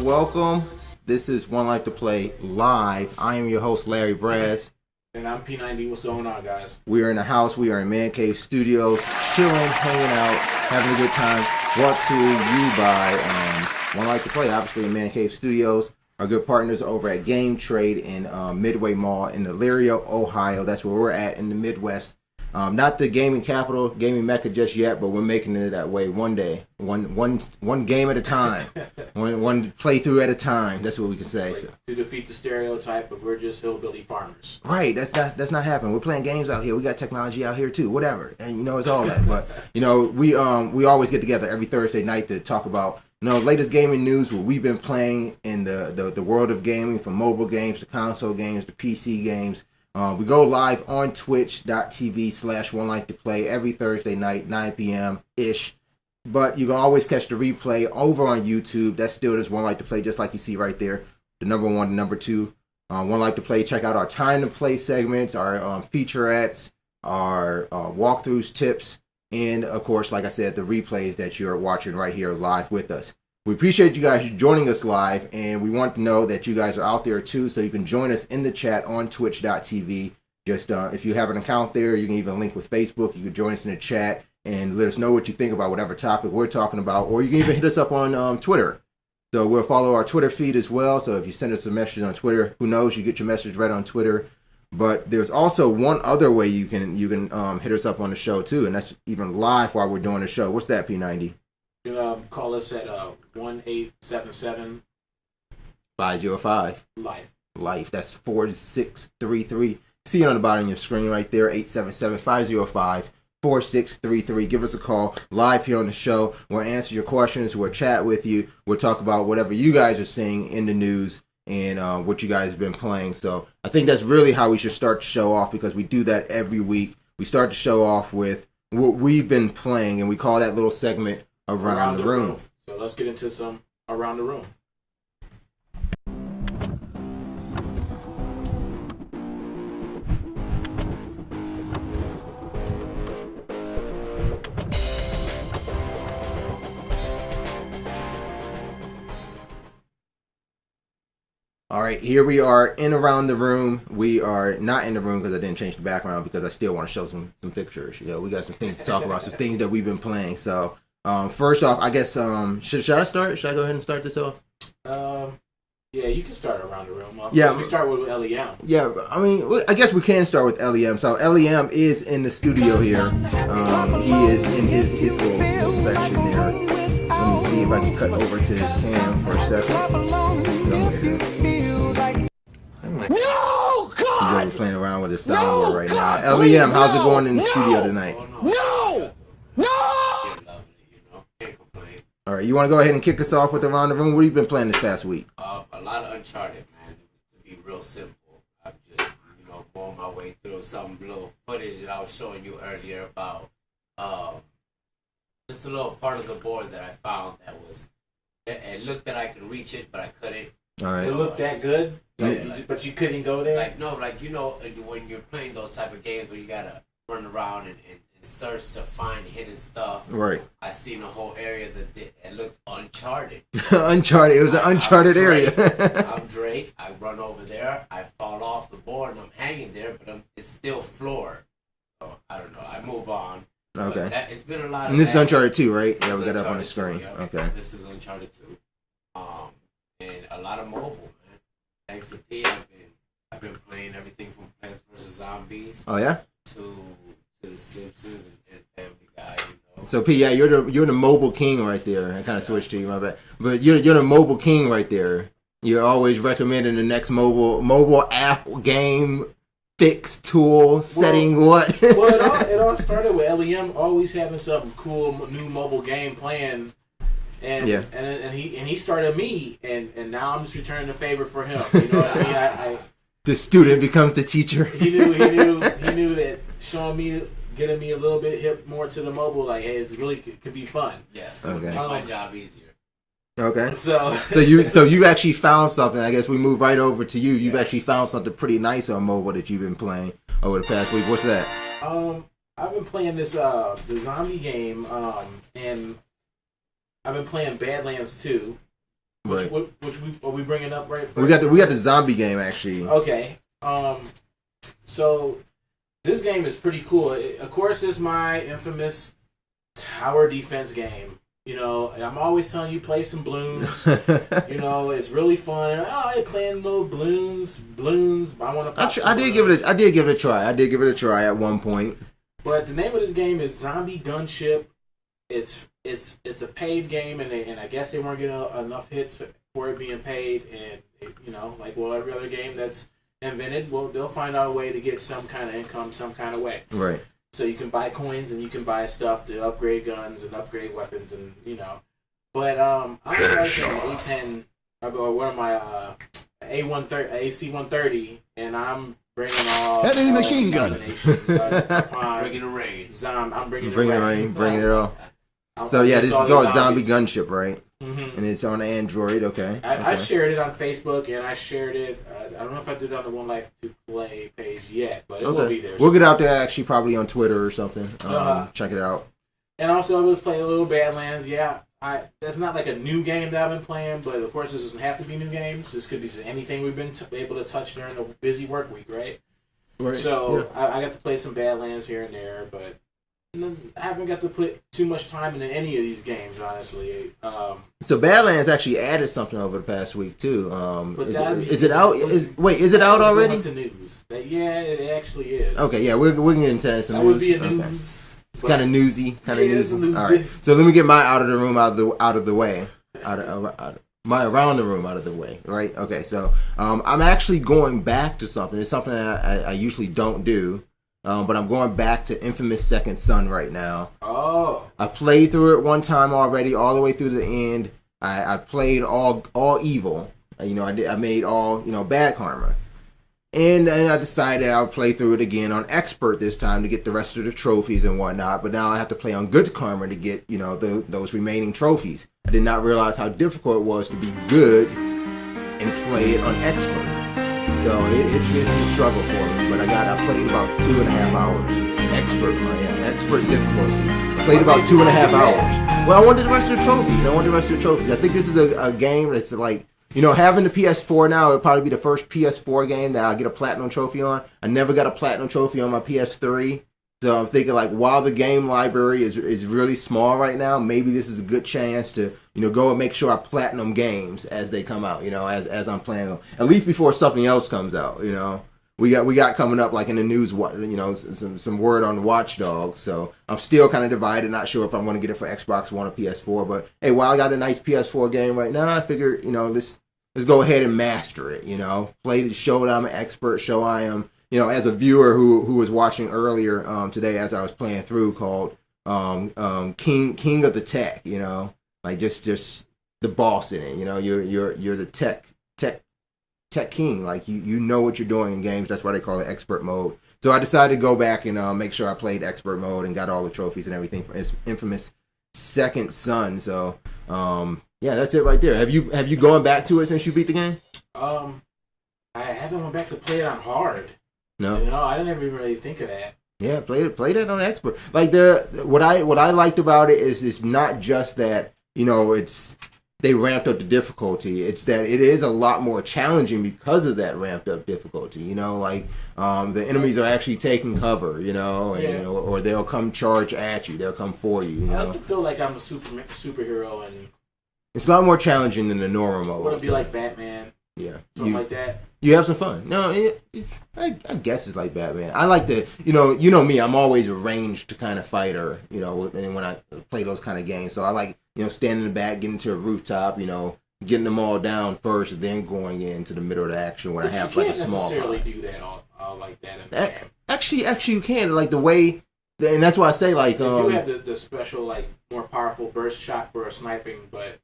Welcome. This is 1Life2Play live. I am your host, Larry Braz. And I'm P90. What's going on, guys? We are in the house. We are in Man Cave Studios, chilling, hanging out, having a good time. Brought to you by 1Life2Play, obviously in Man Cave Studios. Our good partners over at Game Trade in Midway Mall in Elyria, Ohio. That's where we're at in the Midwest. Not the gaming capital, gaming mecca just yet, but we're making it that way one day, one game at a time, one playthrough at a time. That's what we can say. So. To defeat the stereotype of we're just hillbilly farmers. Right, that's not happening. We're playing games out here. We got technology out here too. Whatever, and it's all that. But we always get together every Thursday night to talk about latest gaming news, what we've been playing in the world of gaming, from mobile games to console games to PC games. We go live on twitch.tv/1Life2Play every Thursday night, 9 p.m.-ish. But you can always catch the replay over on YouTube. That still is 1Life2Play, just like you see right there. The number one, the number two. 1Life2Play. Check out our time to play segments, our featurettes, our walkthroughs, tips, and, of course, like I said, the replays that you're watching right here live with us. We appreciate you guys joining us live, and we want to know that you guys are out there too, so you can join us in the chat on twitch.tv. Just if you have an account there, you can even link with Facebook. You can join us in the chat and let us know what you think about whatever topic we're talking about, or you can even hit us up on Twitter. So we'll follow our Twitter feed as well, so if you send us a message on Twitter, who knows, you get your message right on Twitter. But there's also one other way you can hit us up on the show too, and that's even live while we're doing the show. What's that, P90? You can call us at 1-877 505 Life. That's 4633. See it on the bottom of your screen right there, 877-505-4633. Give us a call live here on the show. We'll answer your questions. We'll chat with you. We'll talk about whatever you guys are seeing in the news and what you guys have been playing. So I think that's really how we should start the show off, because we do that every week. We start the show off with what we've been playing, and we call that little segment Around the room. So let's get into some Around the Room. All right, here we are in Around the Room. We are not in the room because I didn't change the background, because I still want to show some pictures. We got some things to talk about, some things that we've been playing. So first off, I guess should I start? Should I go ahead and start this off? Yeah, you can start Around the Room. Yeah, we start with LEM. Yeah, I mean, I guess we can start with LEM. So LEM is in the studio here. He is in his little section there. Let me see if I can cut over to his cam for a second. No, God! He's playing around with his soundboard right now. LEM, how's it going in the studio tonight? No! All right, you want to go ahead and kick us off with Around the Room? What have you been playing this past week? A lot of Uncharted, man. To be real simple, I'm just going my way through some little footage that I was showing you earlier about just a little part of the board that I found that was. It looked that I could reach it, but I couldn't. All right. It looked that good, but you couldn't go there. When you're playing those type of games where you gotta run around and search to find hidden stuff. Right. I seen a whole area that it looked uncharted. Uncharted. It was an uncharted area. I'm Drake. I run over there. I fall off the board and I'm hanging there, but it's still floor. So I don't know. I move on. Okay. It's been a lot. And this is Uncharted 2, right? Yeah, we got it up on the screen. 2, yeah. Okay. This is Uncharted 2. And a lot of mobile, man. Thanks to P, I've been playing everything from Plants vs. Zombies. Oh yeah. To Simpsons and Family Guy, So P, yeah, you're the mobile king right there. I kind of switched to you, my bad. But you're the mobile king right there. You're always recommending the next mobile app, game, fix, tool, setting, what? Well, it all started with LEM always having some cool new mobile game playing And Yeah. and he started me, and now I'm just returning the favor for him. You know what I mean? I The student becomes the teacher. he knew that showing me, getting me a little bit hip more to the mobile, like, hey, it's really could be fun. Yes. Okay. Make my job easier. Okay. So you actually found something. I guess we move right over to you. You've actually found something pretty nice on mobile that you've been playing over the past week. What's that? I've been playing this the zombie game, and I've been playing Badlands 2. Which are we bringing up right? We got the zombie game actually. Okay. So this game is pretty cool. Of course, it's my infamous tower defense game. You know, I'm always telling you play some balloons. You know, it's really fun. And I playing little balloons. I want to. I did give it a try at one point. But the name of this game is Zombie Gunship. It's a paid game, and I guess they weren't getting enough hits for it being paid. And you know, like every other game that's invented, they'll find out a way to get some kind of income, some kind of way. Right. So you can buy coins and you can buy stuff to upgrade guns and upgrade weapons, and you know. But I'm like an A10 or what am I? A130, AC130, and I'm bringing all heavy machine gun. Bringing the rain. I'm bringing it all. So yeah, this is called Zombie Gunship, right? Mm-hmm. And it's on Android. Okay. I shared it on Facebook, and I shared it. I don't know if I did it on the 1Life2Play page yet, but it will be there. We'll get out there actually probably on Twitter or something. Check it out. And also, I was playing a little Badlands. Yeah, that's not like a new game that I've been playing, but of course, this doesn't have to be new games. This could be anything we've been able to touch during a busy work week, right? Right. So yeah. I got to play some Badlands here and there, but I haven't got to put too much time into any of these games, honestly. So Badlands actually added something over the past week too. Is it out? Is it out already? It's news. Yeah, it actually is. Okay, yeah, we're getting into some news. That would be a news. It's kind of newsy. Newsy. All right. So let me get my out of the room out of the way. My around the room out of the way. Right. Okay. So I'm actually going back to something. It's something that I usually don't do. But I'm going back to Infamous Second Son right now. Oh. I played through it one time already, all the way through the end. I played all evil. I made all bad karma, and I decided I would play through it again on expert this time to get the rest of the trophies and whatnot. But now I have to play on good karma to get those remaining trophies. I did not realize how difficult it was to be good and play it on expert. So it's a struggle for me, but I played about 2.5 hours. Expert difficulty. Played about 2.5 hours. Well, I wanted the rest of the trophies. I think this is a game that's like, having the PS4 now, it'll probably be the first PS4 game that I'll get a platinum trophy on. I never got a platinum trophy on my PS3. So I'm thinking, like, while the game library is really small right now, maybe this is a good chance to, go and make sure I platinum games as they come out, as I'm playing them. At least before something else comes out, We got coming up, like, in the news, some word on Watch Dogs. So I'm still kind of divided, not sure if I'm going to get it for Xbox One or PS4. But, hey, while I got a nice PS4 game right now, I figure, let's go ahead and master it, Play to show that I'm an expert, show I am... as a viewer who was watching earlier today as I was playing through, called King of the Tech, like just the boss in it, you're the tech king, like you know what you're doing in games. That's why they call it expert mode. So I decided to go back and make sure I played expert mode and got all the trophies and everything for Infamous Second Son. So yeah, that's it right there. Have you gone back to it since you beat the game? I haven't went back to play it on hard. No, I didn't even really think of that. Yeah, played it on expert. Like what I liked about it is it's not just that they ramped up the difficulty. It's that it is a lot more challenging because of that ramped up difficulty. The enemies are actually taking cover. Or they'll come charge at you. They'll come for you. I like to feel like I'm a superhero, and it's a lot more challenging than the normal mode. I want to be like Batman. Yeah, something like that. You have some fun. No, I guess it's like Batman. I like to, you know me. I'm always a ranged kind of fighter. And when I play those kind of games, so I like standing in the back, getting to a rooftop. Getting them all down first, then going into the middle of the action when I have like a small. You can't necessarily do that all like that in the game. Actually, you can, like the way, and that's why I say like you do have the special like more powerful burst shot for a sniping, but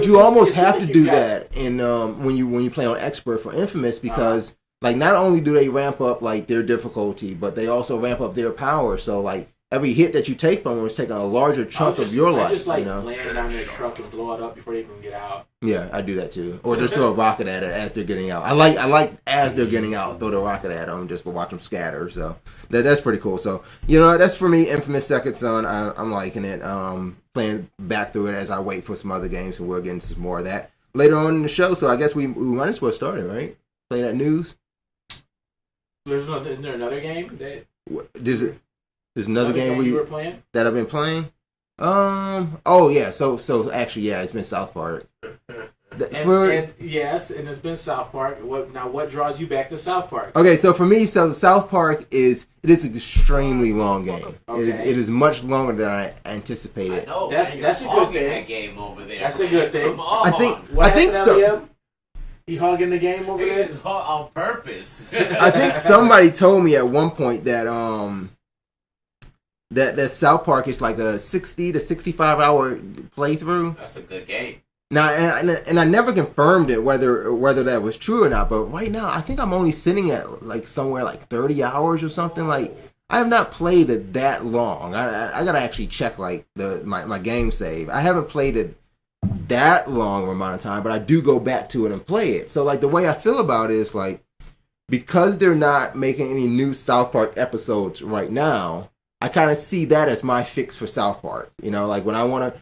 you almost it's have like to you do got- that in when you play on expert for Infamous because like not only do they ramp up like their difficulty, but they also ramp up their power. So like every hit that you take from them is taking a larger chunk of your life. I just like you know? land down their truck and blow it up before they even get out. Yeah, I do that too. Or just throw a rocket at it as they're getting out. I like as they're getting out, throw the rocket at them just to watch them scatter. So that's pretty cool. So that's for me. Infamous Second Son. I'm liking it. Playing back through it as I wait for some other games, and we'll get into some more of that later on in the show. So I guess we might as well start it, right? Play that news. Is there another game that There's another game you were playing that I've been playing. Oh yeah. So actually, yeah, it's been South Park. Yes, and it's been South Park. What draws you back to South Park? Okay, so for me, South Park is an extremely long game. Okay. It is much longer than I anticipated. I know, That's a good thing. That game over there. That's a good thing. Come on. I think so. Liam? He hogging the game over there? It's on purpose. I think somebody told me at one point that that South Park is like a 60 to 65 hour playthrough. That's a good game. Now, and I never confirmed it whether that was true or not. But right now, I think I'm only sitting at like somewhere like 30 hours or something. Like I have not played it that long. I gotta actually check like my game save. I haven't played it that long amount of time, but I do go back to it and play it. So like the way I feel about it is like because they're not making any new South Park episodes right now, I kind of see that as my fix for South Park. Like when I want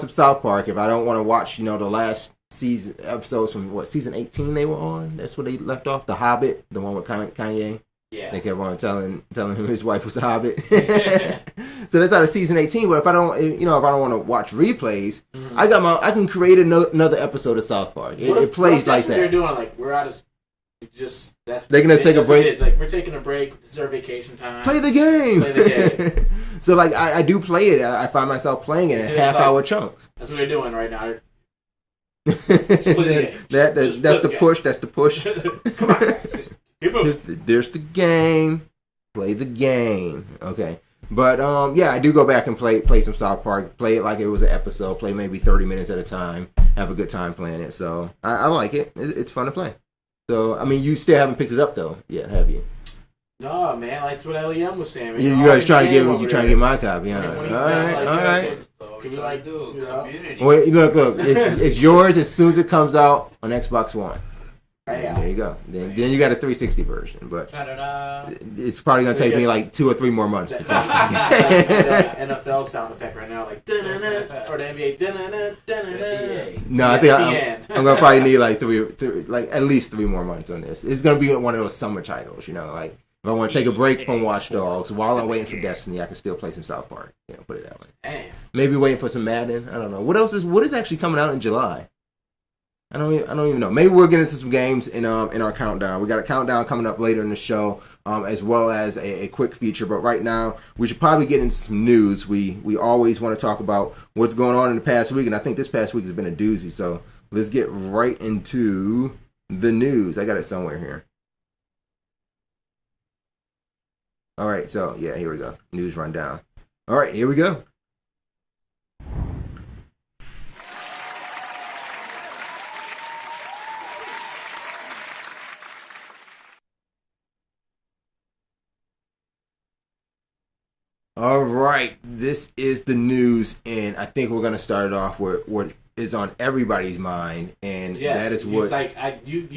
some South Park, if I don't want to watch, the last season episodes from season 18 they were on. That's where they left off. The Hobbit, the one with Kanye. Yeah. I think everyone telling him his wife was a Hobbit. So that's out of season 18. But if I don't, if I don't want to watch replays, I can create another episode of South Park. It plays like that. They're doing like we're out of. They're gonna take a break. It's like we're taking a break. This is our vacation time. Play the game. Play the game. So like I do play it. I find myself playing it in half-hour chunks. That's what they're doing right now. That's the push. That's the push. Come on, guys. Just keep moving. There's the game. Play the game. Okay. But yeah, I do go back and play some South Park. Play it like it was an episode. Play maybe 30 minutes at a time. Have a good time playing it. So I like it. It's fun to play. So I mean, you still haven't picked it up though yet, have you? No, man. Like that's what LEM was saying. Man. You guys trying to get my copy, huh? All right. So Can we like do community? Wait, look. It's yours as soon as it comes out on Xbox One. Yeah. There you go. Then you got a 360 version, but Ta-da-da. it's probably gonna take me like 2 or 3 more months to finish this game. NFL sound effect right now, like dun-dun-dun, or the NBA dun-dun-dun, dun-dun-dun. No, I think ESPN. I'm gonna probably need like like at least 3 more months on this. It's gonna be one of those summer titles, like if I want to take a break from Watch Dogs while I'm waiting for Destiny, I can still play some South Park. Put it that way. Damn. Maybe waiting for some Madden. I don't know. What is actually coming out in July? I don't even know. Maybe we'll get into some games in our countdown. We got a countdown coming up later in the show, as well as a quick feature. But right now, we should probably get into some news. We always want to talk about what's going on in the past week, and I think this past week has been a doozy. So let's get right into the news. I got it somewhere here. All right, so yeah, here we go. News rundown. All right, here we go. All right, this is the news, and I think we're gonna start it off with what is on everybody's mind, and that is what. It's like you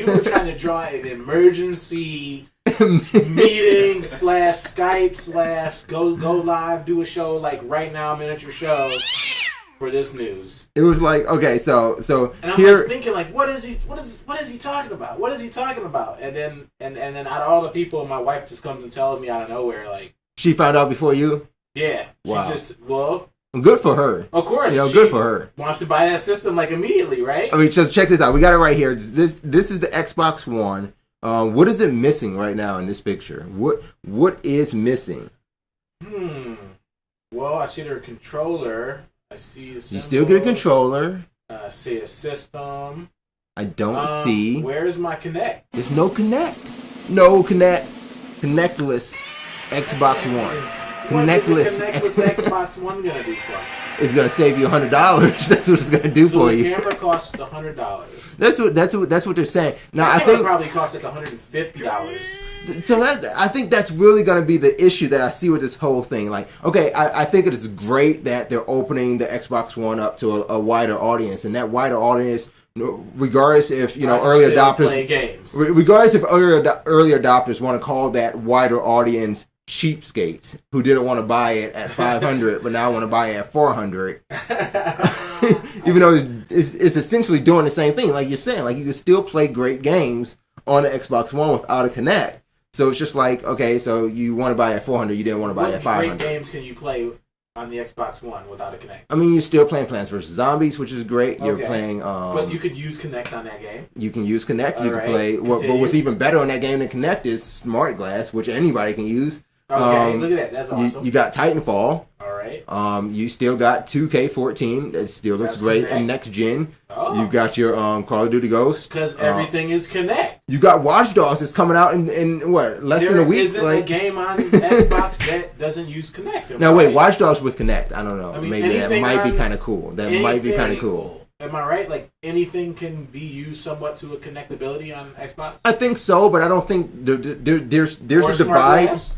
were trying to draw an emergency meeting / Skype / go live, do a show like right now, miniature show for this news. It was like okay, so and I'm here like thinking like what is he talking about? What is he talking about? And then out of all the people, my wife just comes and tells me out of nowhere like. She found out before you? Yeah. Wow. She just, well... Good for her. Of course. Good for her. Wants to buy that system, like, immediately, right? I mean, just check this out. We got it right here. This is the Xbox One. What is it missing right now in this picture? What is missing? Well, I see their controller. I see the symbols. You still get a controller. I see a system. I don't see... Where's my Kinect? There's no Kinect. No Kinect. Connectless Xbox One. connectless. Connectless Xbox One gonna do for me? It's gonna save you $100. That's what it's gonna do So for the you. camera costs $100. That's what they're saying. Now The I camera think probably costs like $150. so. I think that's really gonna be the issue that I see with this whole thing. Like, okay, I think it is great that they're opening the Xbox One up to a wider audience, and that wider audience, regardless if early adopters play games. Regardless if early adopters want to call that wider audience cheapskates who didn't want to buy it at 500 but now want to buy it at 400, even though it's essentially doing the same thing. Like you're saying, like you can still play great games on the Xbox One without a Kinect. So it's just like, okay, so you want to buy it at 400, you didn't want to buy it at 500. What great games can you play on the Xbox One without a Kinect? I mean, you're still playing Plants vs. Zombies, which is great. You're Okay. playing... but you could use Kinect on that game. You can use Kinect. You Alright, can play... But what's even better on that game than Kinect is Smart Glass, which anybody can use. Okay, look at that. That's awesome. You got Titanfall. All right. You still got 2K14. That still looks great in next gen. Oh. You've got your Call of Duty Ghosts. Because everything is Kinect. You got Watch Dogs that's coming out in what, less than a week? There isn't a game on Xbox that doesn't use Kinect. Now wait, Watch Dogs with Kinect. I don't know. I mean, maybe that might be kind of cool. That might be kind of cool. Am I right? Like anything can be used somewhat to a connectability on Xbox. I think so, but I don't think there's Or a Smart divide. Glass?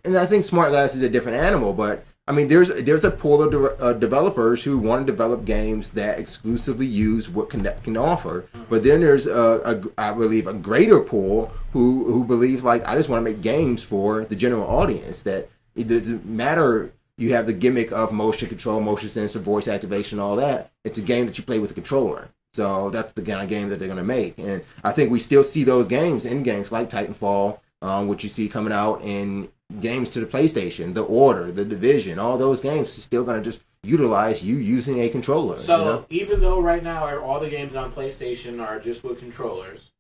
And I think Smart Glass is a different animal, but I mean, there's a pool of developers who want to develop games that exclusively use what Kinect can offer. But then there's I believe a greater pool who believe like, I just want to make games for the general audience. That it doesn't matter. You have the gimmick of motion control, motion sensor, voice activation, all that. It's a game that you play with a controller. So that's the kind of game that they're going to make. And I think we still see those games in games like Titanfall, which you see coming out in games to the PlayStation, The Order, The Division. All those games are still going to just utilize you using a controller. So even though right now all the games on PlayStation are just with controllers,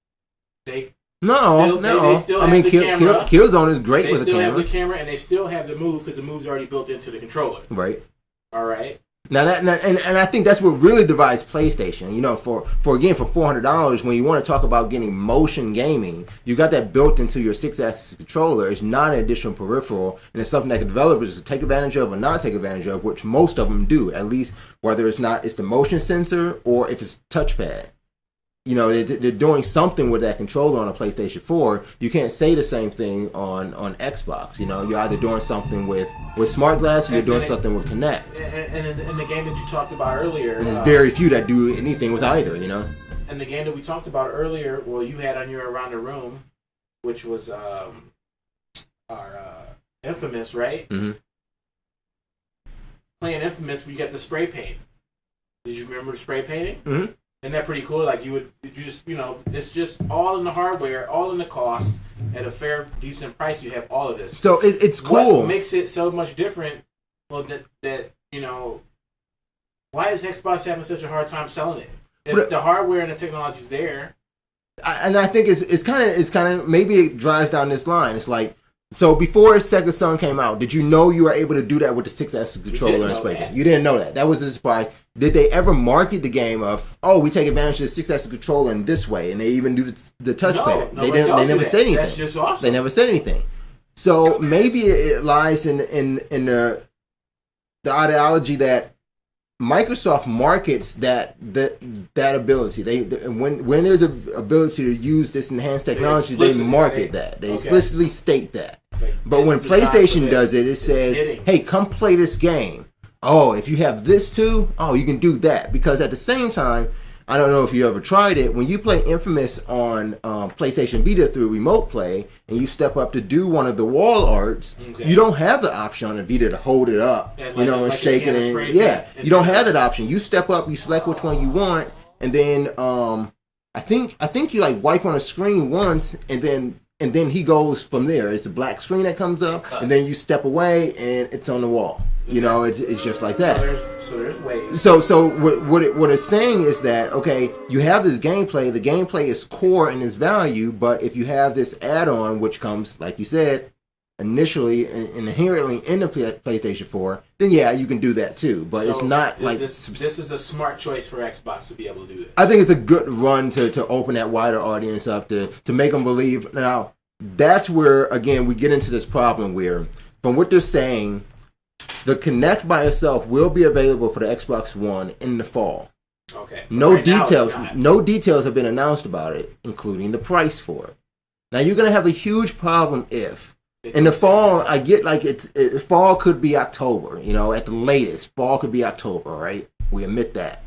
they still I mean, have the camera. Killzone is great with a They still camera. have the camera, and they still have the move because the move's already built into the controller. Right. All right. Now and I think that's what really divides PlayStation. For $400, when you want to talk about getting motion gaming, you got that built into your 6-axis controller. It's not an additional peripheral, and it's something that developers take advantage of or not take advantage of, which most of them do. At least whether it's the motion sensor or if it's touchpad. They're doing something with that controller on a PlayStation 4. You can't say the same thing on Xbox. You're either doing something with Smart Glass or you're doing something with Kinect. And in the game that you talked about earlier, And there's very few that do anything with either. And the game that we talked about earlier, well, you had on your Around the Room, which was our Infamous, right? Mm-hmm. Playing Infamous, we got the spray paint. Did you remember spray painting? Mm-hmm. Isn't that pretty cool? Like it's just all in the hardware, all in the cost, at a fair, decent price. You have all of this. So it's cool. What makes it so much different? Well, that why is Xbox having such a hard time selling it? If the hardware and the technology is there, I think it's kind of maybe it drives down this line. It's like, so before Sega Son came out, did you know you were able to do that with the 6-axis controller and spray? You didn't know that. That was a surprise. Did they ever market the game of, we take advantage of the 6-axis controller in this way, and they even do the touchpad? No, they never said anything. That's just awesome. They never said anything. So maybe it lies in the ideology that Microsoft markets that ability. When there's a ability to use this enhanced technology, they market that. They explicitly state that. But when PlayStation does it, it says, "Hey, come play this game." Oh, if you have this too, you can do that. Because at the same time, I don't know if you ever tried it. When you play Infamous on PlayStation Vita through Remote Play, and you step up to do one of the wall arts, you don't have the option on the Vita to hold it up, and shake it. You don't have that option. You step up, you select which one you want, and then I think you like wipe on a screen once, and then he goes from there. It's a black screen that comes up, and then you step away, and it's on the wall. It's just like that. So there's ways. So what it's saying is that, okay, you have this gameplay. The gameplay is core in its value, but if you have this add-on, which comes, like you said, initially inherently in the PlayStation 4, then yeah, you can do that too. But it's not like this is a smart choice for Xbox to be able to do this. I think it's a good run to open that wider audience up to make them believe. Now that's where again we get into this problem where, from what they're saying, The Kinect by itself will be available for the Xbox One in the fall. Okay. No Right now, details. it's not. No details have been announced about it, including the price for it. Now you're gonna have a huge problem if in the fall. I get like fall could be October. At the latest, fall could be October. Right? We admit that.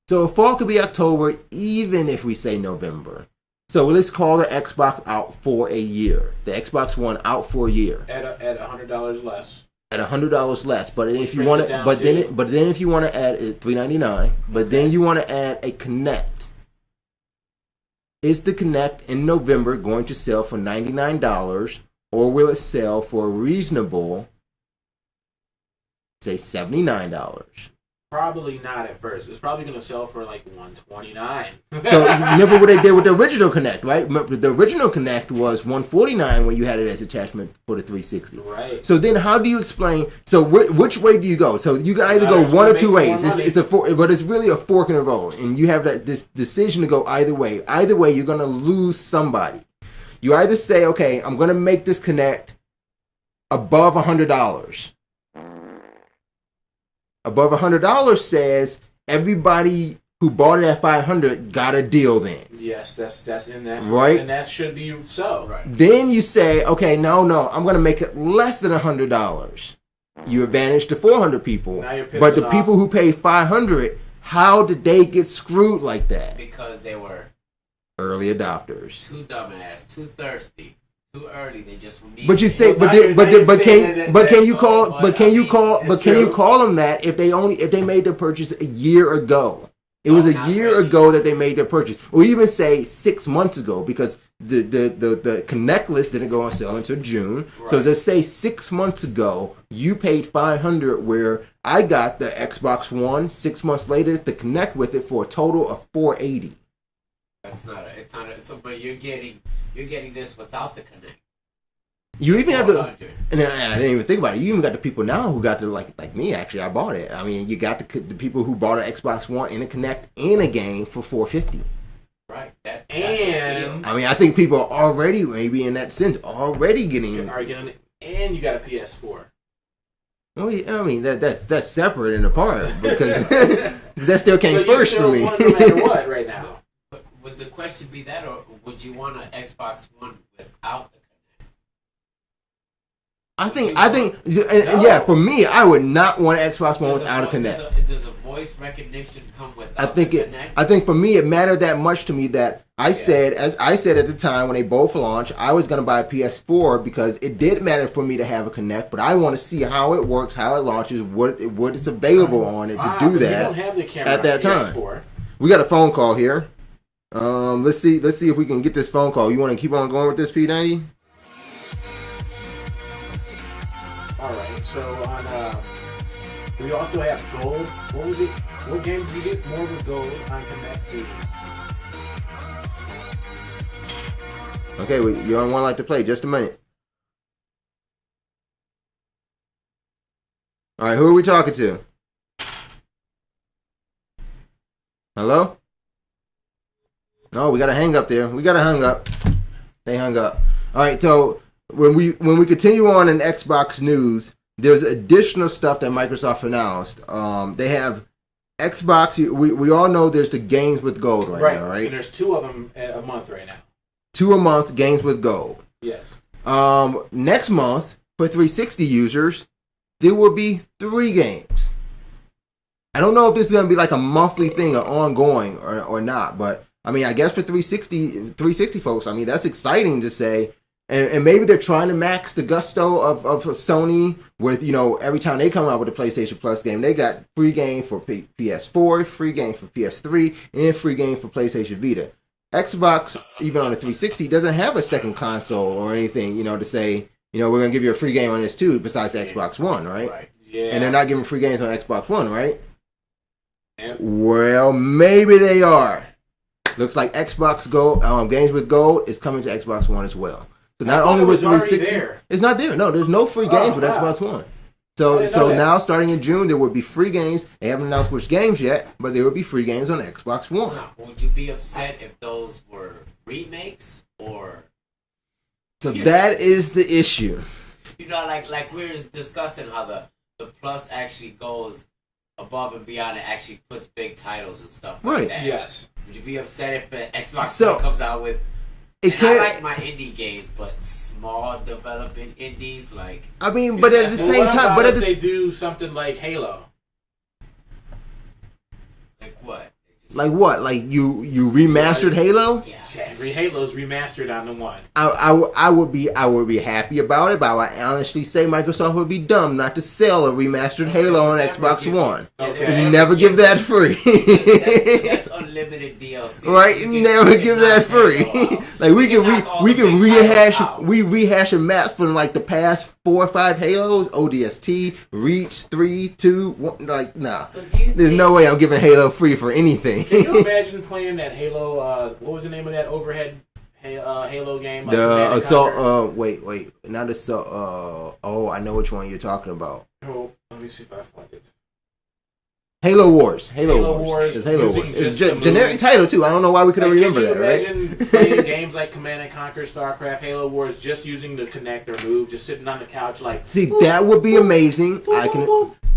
So fall could be October, even if we say November. So let's call the Xbox out for a year. The Xbox One out for a year At $100 less. at $100 less. But Which if you brings want it to, down but to- then if you want to add it, $399. But then you want to add a Kinect. Is the Kinect in November going to sell for $99, or will it sell for a reasonable, say $79? Probably not at first. It's probably going to sell for like $129. So remember what they did with the original Kinect, right? Remember, the original Kinect was $149 when you had it as attachment for the 360. Right. So then, how do you explain? So which way do you go? So you can either go It's one gonna or make two some ways. more money. But it's really a fork in the road, and you have this decision to go either way. Either way, you're gonna lose somebody. You either say, okay, I'm gonna make this Kinect above $100. Above $100 says everybody who bought it at $500 got a deal then. Yes, that's Right. and that should be so. Right. Then you say, okay, no, I'm going to make it less than $100. You advantage the 400 people. Now you're pissing But the off. people who paid $500, how did they get screwed like that? Because they were Early adopters. too dumbass, too thirsty, too early. They just need. But you say, Well, now you're saying that- can you that's- call, but but can you I mean, call, it's but can you true. call them that if they made the purchase a year ago? It was No, a not year really. ago that they made their purchase, or even say 6 months ago, because the Connect list didn't go on sale until June. So Right. let's say 6 months ago you paid $500, where I got the Xbox One 6 months later to connect with it for a total of $480. That's not a. It's not a. So, but you're getting this without the Connect. You even have the. 400. And I didn't even think about it. You even got the people now who got to like me. Actually, I bought it. I mean, you got the people who bought an Xbox One and a Connect and a game for $450. Right. That's And I mean, I think people are already, maybe in that sense, already getting. you are getting it, and you got a PS4. Well, yeah, I mean that's separate and apart because that still came So you first still for me. want it no matter what right now. But would the question be that, or would you want an Xbox One without the Connect? I think, No. yeah. For me, I would not want an Xbox One without a Connect. Does a voice recognition come without I think the it. Connect? I think for me, it mattered that much to me that I said, as I said at the time when they both launched, I was going to buy a PS4 because it did matter for me to have a Connect, but I want to see how it works, how it launches, what is available on it to do But that. You don't have the camera at that on time. PS4. We got a phone call here. Let's see if we can get this phone call. You want to keep on going with this, P90? All right. So on we also have gold. What was it? What game did you get more with gold on Connect 2? Okay, you're on 1Life2Play. Just a minute. All right, who are we talking to? Hello? Oh, we got to hang up there. We got to hang up. They hung up. All right, so when we continue on in Xbox news, there's additional stuff that Microsoft announced. They have Xbox. We all know there's the games with gold right now, right? And there's 2 of them a month right now. 2 a month games with gold. Yes. Next month for 360 users, there will be 3 games. I don't know if this is going to be like a monthly thing or ongoing or not, but I mean, I guess for 360 folks, I mean, that's exciting to say. And maybe they're trying to max the gusto of Sony with, every time they come out with a PlayStation Plus game, they got free game for PS4, free game for PS3, and free game for PlayStation Vita. Xbox, even on the 360, doesn't have a second console or anything, to say, we're going to give you a free game on this too, besides the Xbox One, right? Right. Yeah. And they're not giving free games on Xbox One, right? Yep. Well, maybe they are. Looks like Xbox Gold, games with gold is coming to Xbox One as well. So not only with 360, there. it's not there. No, there's no free games with wow. Xbox One. I So didn't know that. now starting in June, there will be free games. They haven't announced which games yet, but there will be free games on Xbox One. Now, would you be upset if those were remakes or? So that is the issue. Like we were discussing how the the Plus actually goes above and beyond and actually puts big titles and stuff Right. like that. Yes. Would you be upset if the Xbox So, One comes out with? It And can't. I like my indie games, but small developing indies like. I mean, but at the Well, same what time, about but at if the they do something like Halo? Like what? like what? Like you remastered Halo? Yeah. Every Halo's remastered on the one. I would be happy about it, but I would honestly say Microsoft would be dumb not to sell a remastered Halo on Xbox One. Okay. You never give that free. That's unlimited DLC. Right? You You can- never you can give knock that free. Halo out. Like we You can knock all we the can big rehash titles out. we rehashing maps from like the past 4 or 5 Halos, ODST, Reach, 3, 2, 1, like nah. So do you There's think- no way I'm giving Halo free for anything. Can you imagine playing that Halo? What was the name of that overhead Halo game? Like Command The and assault Conquer? wait, not assault oh, I know which one you're talking about. Oh, let me see if I find it. Halo Wars. Halo Halo Wars. Wars, It's Halo using Wars. just It's the generic move. title too. I don't know why we couldn't Like, remember can you that, right? imagine playing games like Command and Conquer, StarCraft, Halo Wars, just using the connect or move, just sitting on the couch, like See, that would be amazing. I can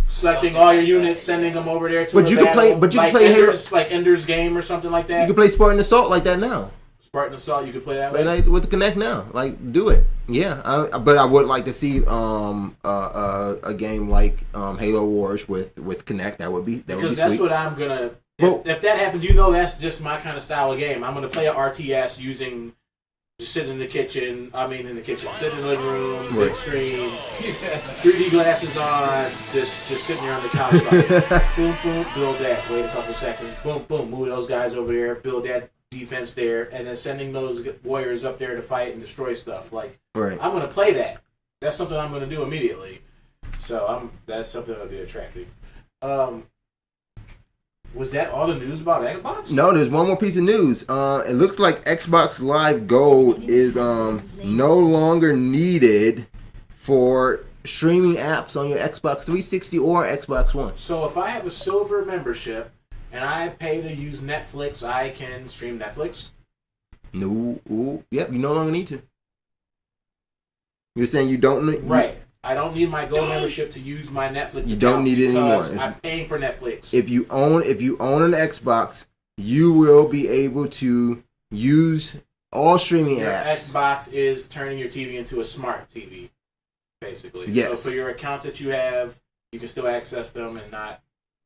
selecting Something all your like units, that, sending yeah. them over there to But a you can play- battle, but you can like play Halo- Ender's, like Ender's Game or something like you that. can play Spartan Assault like that now. Spartan Assault, you could play that Play way. like with the Connect now. Like do it. Yeah, but I would like to see a game like Halo Wars with Connect. That would be Because sweet. that's what I'm gonna. Well- If that happens, you know that's just my kind of style of game. I'm gonna play a RTS using just sit in the kitchen. I mean, in the kitchen, sit in the living room, big Right. screen, 3D glasses on, just sitting there on the couch, like boom, boom, build that. Wait a couple seconds, boom, boom, move those guys over there, build that defense there, and then sending those warriors up there to fight and destroy stuff. Like Right. I'm gonna play that. That's something I'm gonna do immediately. So that's something that'll be attractive. Was that all the news about Xbox? No, there's one more piece of news. It looks like Xbox Live Gold is no longer needed for streaming apps on your Xbox 360 or Xbox One. So if I have a silver membership and I pay to use Netflix, I can stream Netflix. No, ooh, yep, you no longer need to. You're saying you don't need Right. I don't need my Gold membership to use my Netflix. You don't account need it anymore. because I'm paying for Netflix. If you own an Xbox, you will be able to use all streaming Your apps. Xbox is turning your TV into a smart TV, basically. Yes. So for your accounts that you have, you can still access them and not.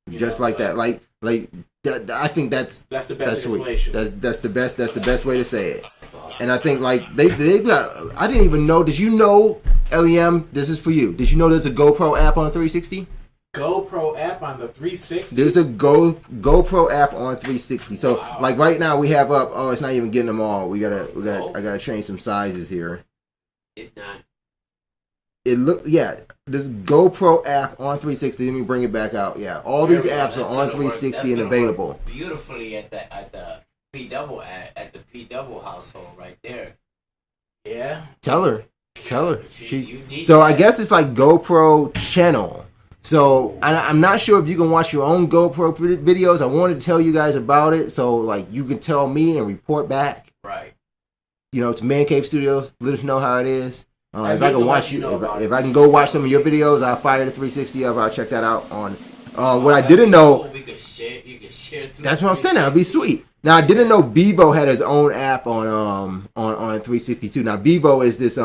Just like that. Like I think that's That's the best sweet. explanation. That's the best way to say it. That's awesome. And I think like they've got. I didn't even know. Did you know, LEM? This is for you. Did you know there's a GoPro app on 360? GoPro app on the 360. There's a GoPro app on 360. So Wow. like right now we have up. Oh, it's not even getting them all. I gotta change some sizes here. It not. It look this GoPro app on 360. Let me bring it back out. Yeah, all these There we go. apps That's are gonna on work. 360 That's and gonna available. work beautifully at the P double at the P double household right there. Yeah. Tell her. You need So I that. guess it's like GoPro channel. So I'm not sure if you can watch your own GoPro videos. I wanted to tell you guys about it, so like you can tell me and report back. Right. You know, to Man Cave Studios. Let us know how it is. I If I need can to watch let you you, know about if it. I can go watch some of your videos, I'll fire the 360 up. I'll check that out on. What I That'd didn't be know. cool. We could share. You could share. Through That's what I'm saying. That'd be sweet. Now I didn't know Vivo had his own app on 362. Now Vivo is this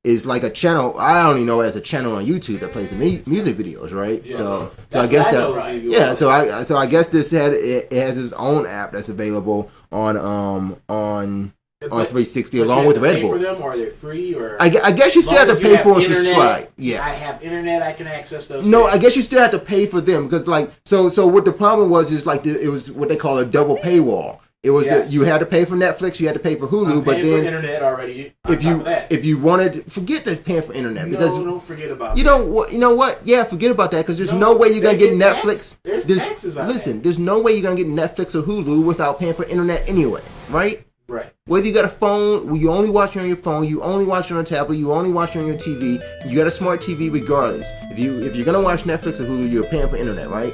is like a channel. I only know it as a channel on YouTube that plays the music videos, right? Yes. So That's I guess what I that know Right. Review yeah. is. So I guess this it has its own app that's available on But- 360 but along you with have to Red pay Bull. for them, or are they free? Or I guess you as still long have to as you pay for and internet, subscribe. Yeah. I have internet. I can access those. No, things. I guess you still have to pay for them because, like, so what the problem was is like it was what they call a double paywall. It was Yes. that you had to pay for Netflix, you had to pay for Hulu, I'm but paying for then internet already. On if top you of that. if you wanted forget the paying for internet because no, don't forget about you that. know what? Yeah, forget about that because there's No, no way you're gonna they get get Netflix. tax. There's taxes on listen, that. there's no way you're gonna get Netflix or Hulu without paying for internet anyway, right? Right. Whether you got a phone, you only watch it on your phone, you only watch it on a tablet, you only watch it on your TV, you got a smart TV regardless. If you're gonna watch Netflix or Hulu, you're paying for internet, right?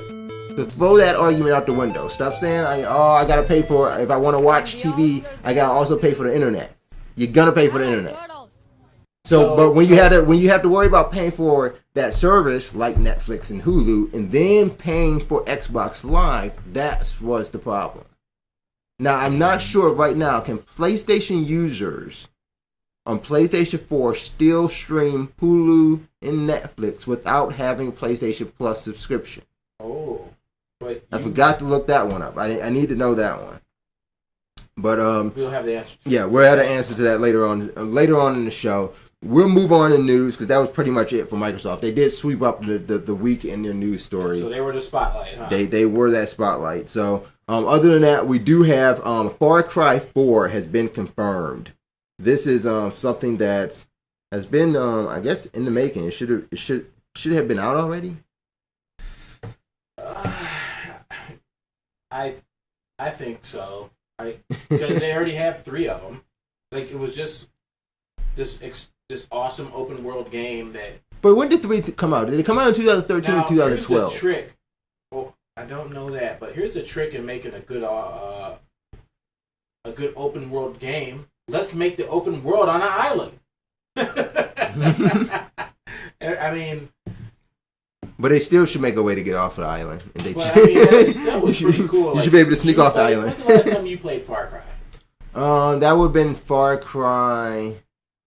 So throw that argument out the window. Stop saying, I gotta pay for if I want to watch TV, I gotta also pay for the internet. You're gonna pay for the internet. But when you have to worry about paying for that service like Netflix and Hulu, and then paying for Xbox Live, that was the problem. Now I'm not sure right now. Can PlayStation users on PlayStation 4 still stream Hulu and Netflix without having PlayStation Plus subscription? Oh, but I forgot to look that one up. I need to know that one. But we'll have the answer. Yeah, we'll have the answer to that later on in the show. We'll move on to news because that was pretty much it for Microsoft. They did sweep up the week in their news story. So they were the spotlight, huh? They were that spotlight. So other than that, we do have Far Cry 4 has been confirmed. This is something that has been I guess in the making. It should have been out already. I think so. Because they already have 3 of them. Like it was just this awesome open world game that. But when did 3 come out? Did it come out in 2013 or 2012? Here's the trick. Well, I don't know that, but here's the trick in making a good open world game. Let's make the open world on an island. I mean. But they still should make a way to get off the island. And they that still was pretty cool. You should be able to sneak off the island. When's the last time you played Far Cry? That would have been Far Cry.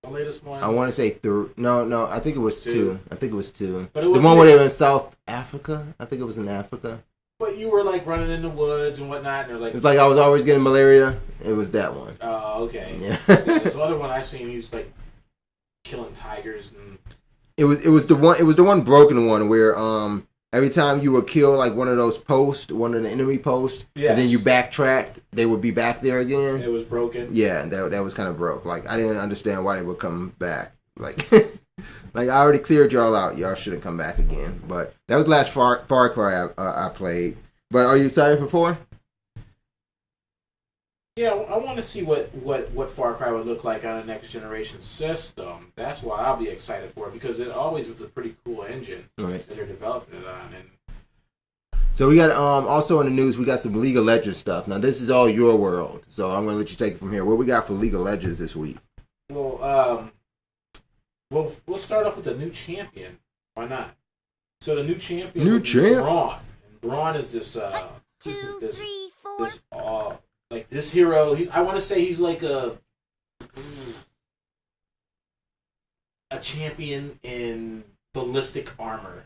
The latest one. I want to say no. I think it was 2. I think it was 2. But the one where they were in South Africa. I think it was in Africa. But you were like running in the woods and whatnot. And it's like I was always getting malaria. It was that one. Oh, okay. Yeah. There's other one I seen. He was like killing tigers and. It was the one broken one where every time you would kill like one of those posts, one of the enemy posts, and then you backtracked, they would be back there again. It was broken. Yeah, that was kind of broke. Like I didn't understand why they would come back. Like like I already cleared y'all out. Y'all shouldn't come back again. But that was the last Far Cry I played. But are you excited for 4? Yeah, I want to see what Far Cry would look like on a next generation system. That's why I'll be excited for it because it always was a pretty cool engine that they're developing it on. And so we got also in the news we got some League of Legends stuff. Now this is all your world, so I'm gonna let you take it from here. What we got for League of Legends this week? Well, we'll start off with the new champion. Why not? So the new champion, Braun. And Braun is this like this hero. I want to say he's like a champion in ballistic armor.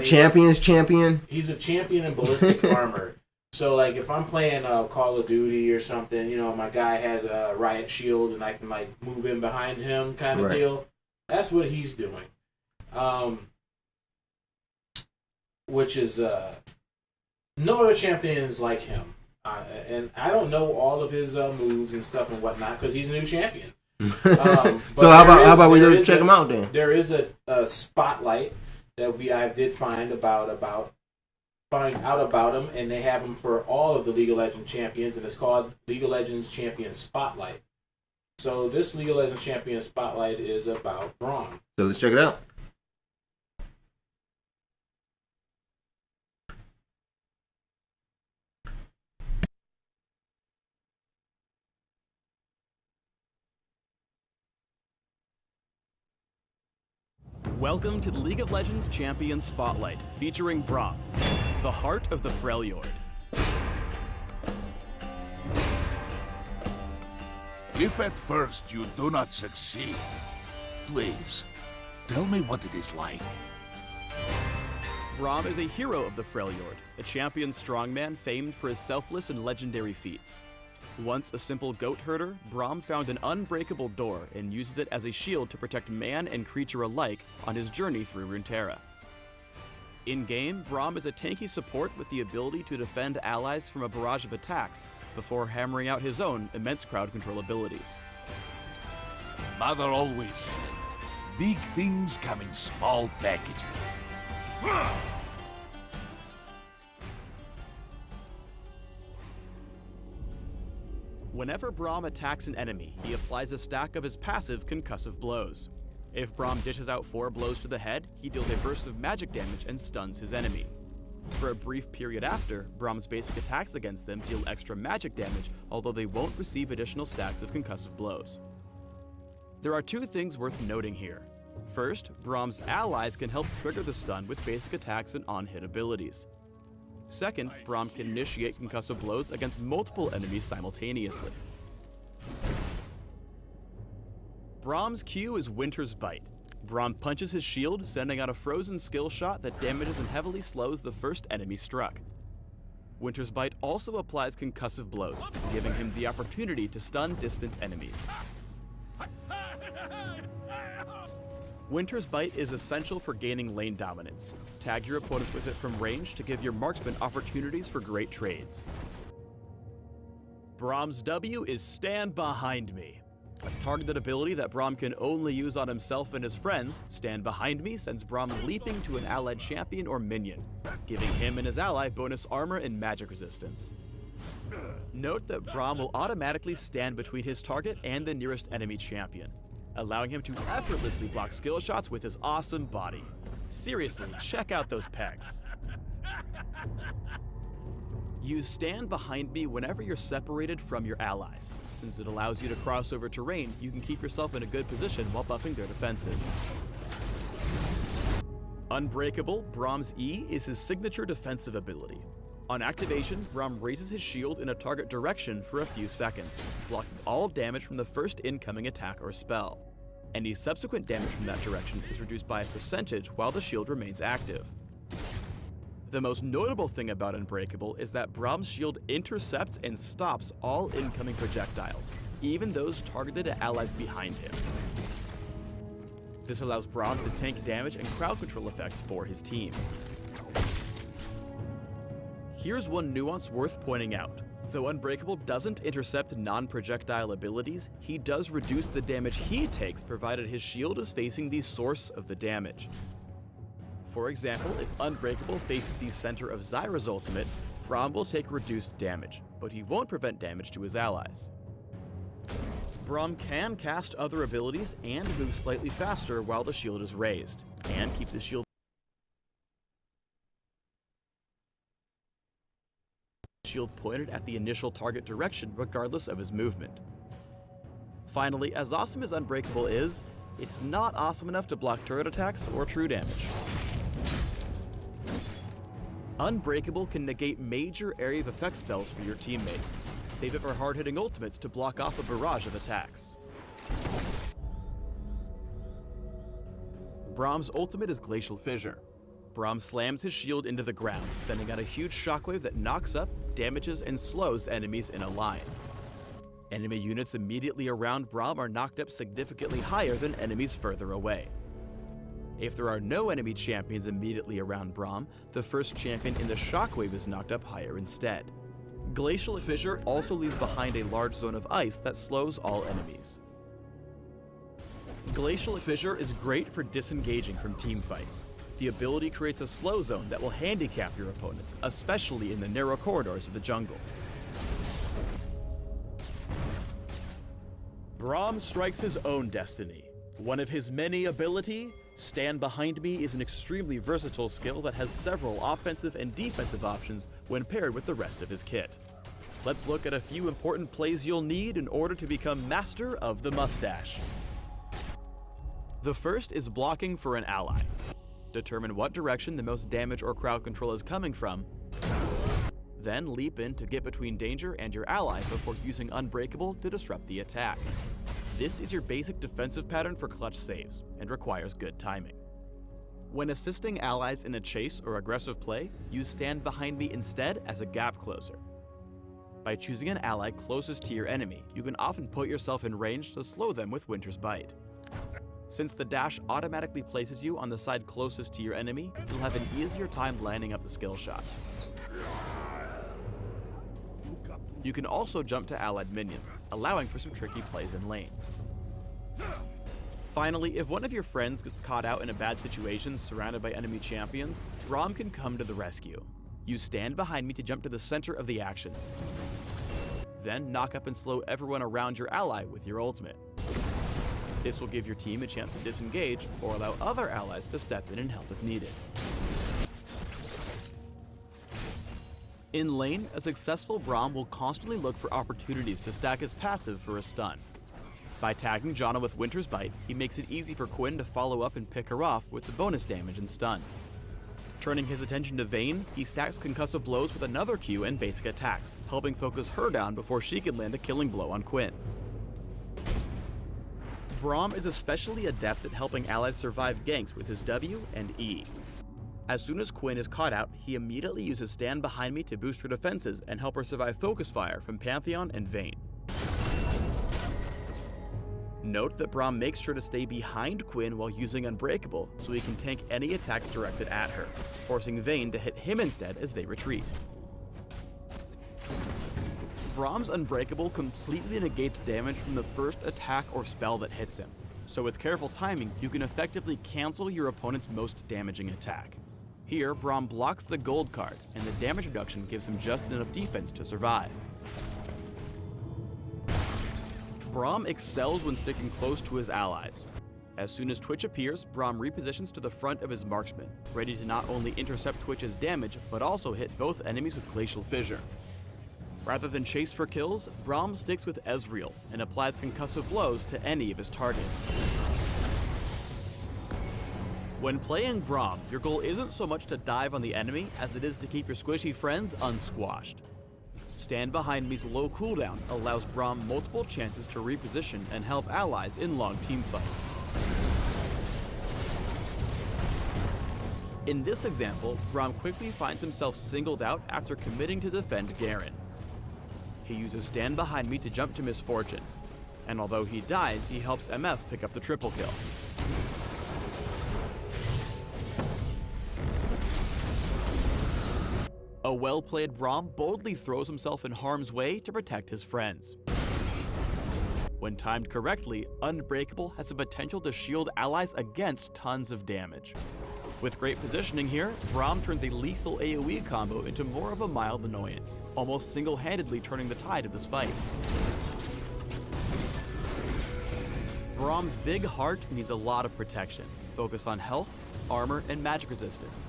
Champion's champion? He's a champion in ballistic armor. So, like, if I'm playing Call of Duty or something, you know, my guy has a riot shield and I can, like, move in behind him kind of deal. That's what he's doing. Which is no other champions like him. And I don't know all of his moves and stuff and whatnot because he's a new champion. So how about we just check him out then? There is a spotlight that I did find find out about him, and they have him for all of the League of Legends champions, and it's called League of Legends Champion Spotlight. So this League of Legends Champion Spotlight is about Braun. So let's check it out. Welcome to the League of Legends Champion Spotlight, featuring Braum, the heart of the Freljord. If at first you do not succeed, please, tell me what it is like. Braum is a hero of the Freljord, a champion strongman famed for his selfless and legendary feats. Once a simple goat herder, Braum found an unbreakable door and uses it as a shield to protect man and creature alike on his journey through Runeterra. In-game, Braum is a tanky support with the ability to defend allies from a barrage of attacks before hammering out his own immense crowd control abilities. Mother always said, big things come in small packages. Whenever Braum attacks an enemy, he applies a stack of his passive concussive blows. If Braum dishes out 4 blows to the head, he deals a burst of magic damage and stuns his enemy. For a brief period after, Braum's basic attacks against them deal extra magic damage, although they won't receive additional stacks of concussive blows. There are two things worth noting here. First, Braum's allies can help trigger the stun with basic attacks and on-hit abilities. Second, Braum can initiate concussive blows against multiple enemies simultaneously. Braum's Q is Winter's Bite. Braum punches his shield, sending out a frozen skill shot that damages and heavily slows the first enemy struck. Winter's Bite also applies concussive blows, giving him the opportunity to stun distant enemies. Winter's Bite is essential for gaining lane dominance. Tag your opponents with it from range to give your marksman opportunities for great trades. Braum's W is Stand Behind Me. A targeted ability that Braum can only use on himself and his friends, Stand Behind Me sends Braum leaping to an allied champion or minion, giving him and his ally bonus armor and magic resistance. Note that Braum will automatically stand between his target and the nearest enemy champion, allowing him to effortlessly block skill shots with his awesome body. Seriously, check out those pecs. Use Stand Behind Me whenever you're separated from your allies. Since it allows you to cross over terrain, you can keep yourself in a good position while buffing their defenses. Unbreakable, Braum's E is his signature defensive ability. On activation, Braum raises his shield in a target direction for a few seconds, blocking all damage from the first incoming attack or spell. Any subsequent damage from that direction is reduced by a percentage while the shield remains active. The most notable thing about Unbreakable is that Braum's shield intercepts and stops all incoming projectiles, even those targeted at allies behind him. This allows Braum to tank damage and crowd control effects for his team. Here's one nuance worth pointing out. Though Unbreakable doesn't intercept non-projectile abilities, he does reduce the damage he takes provided his shield is facing the source of the damage. For example, if Unbreakable faces the center of Zyra's ultimate, Braum will take reduced damage, but he won't prevent damage to his allies. Braum can cast other abilities and move slightly faster while the shield is raised, and keeps his shield pointed at the initial target direction regardless of his movement. Finally, as awesome as Unbreakable is, it's not awesome enough to block turret attacks or true damage. Unbreakable can negate major area of effect spells for your teammates. Save it for hard-hitting ultimates to block off a barrage of attacks. Braum's ultimate is Glacial Fissure. Braum slams his shield into the ground, sending out a huge shockwave that knocks up, damages, and slows enemies in a line. Enemy units immediately around Braum are knocked up significantly higher than enemies further away. If there are no enemy champions immediately around Braum, the first champion in the shockwave is knocked up higher instead. Glacial Fissure also leaves behind a large zone of ice that slows all enemies. Glacial Fissure is great for disengaging from team fights. The ability creates a slow zone that will handicap your opponents, especially in the narrow corridors of the jungle. Braum strikes his own destiny. One of his many ability, Stand Behind Me, is an extremely versatile skill that has several offensive and defensive options when paired with the rest of his kit. Let's look at a few important plays you'll need in order to become master of the mustache. The first is blocking for an ally. Determine what direction the most damage or crowd control is coming from, then leap in to get between danger and your ally before using Unbreakable to disrupt the attack. This is your basic defensive pattern for clutch saves, and requires good timing. When assisting allies in a chase or aggressive play, use Stand Behind Me instead as a gap closer. By choosing an ally closest to your enemy, you can often put yourself in range to slow them with Winter's Bite. Since the dash automatically places you on the side closest to your enemy, you'll have an easier time lining up the skill shot. You can also jump to allied minions, allowing for some tricky plays in lane. Finally, if one of your friends gets caught out in a bad situation surrounded by enemy champions, Braum can come to the rescue. Use Stand Behind Me to jump to the center of the action. Then knock up and slow everyone around your ally with your ultimate. This will give your team a chance to disengage or allow other allies to step in and help if needed. In lane, a successful Braum will constantly look for opportunities to stack his passive for a stun. By tagging Janna with Winter's Bite, he makes it easy for Quinn to follow up and pick her off with the bonus damage and stun. Turning his attention to Vayne, he stacks concussive blows with another Q and basic attacks, helping focus her down before she can land a killing blow on Quinn. Braum is especially adept at helping allies survive ganks with his W and E. As soon as Quinn is caught out, he immediately uses Stand Behind Me to boost her defenses and help her survive focus fire from Pantheon and Vayne. Note that Braum makes sure to stay behind Quinn while using Unbreakable so he can tank any attacks directed at her, forcing Vayne to hit him instead as they retreat. Braum's Unbreakable completely negates damage from the first attack or spell that hits him, so with careful timing you can effectively cancel your opponent's most damaging attack. Here, Braum blocks the gold card, and the damage reduction gives him just enough defense to survive. Braum excels when sticking close to his allies. As soon as Twitch appears, Braum repositions to the front of his marksman, ready to not only intercept Twitch's damage, but also hit both enemies with Glacial Fissure. Rather than chase for kills, Braum sticks with Ezreal and applies concussive blows to any of his targets. When playing Braum, your goal isn't so much to dive on the enemy as it is to keep your squishy friends unsquashed. Stand Behind Me's low cooldown allows Braum multiple chances to reposition and help allies in long team fights. In this example, Braum quickly finds himself singled out after committing to defend Garen. He uses Stand Behind Me to jump to Misfortune, and although he dies, he helps MF pick up the triple kill. A well-played Braum boldly throws himself in harm's way to protect his friends. When timed correctly, Unbreakable has the potential to shield allies against tons of damage. With great positioning here, Braum turns a lethal AoE combo into more of a mild annoyance, almost single-handedly turning the tide of this fight. Braum's big heart needs a lot of protection, focus on health, armor, and magic resistance.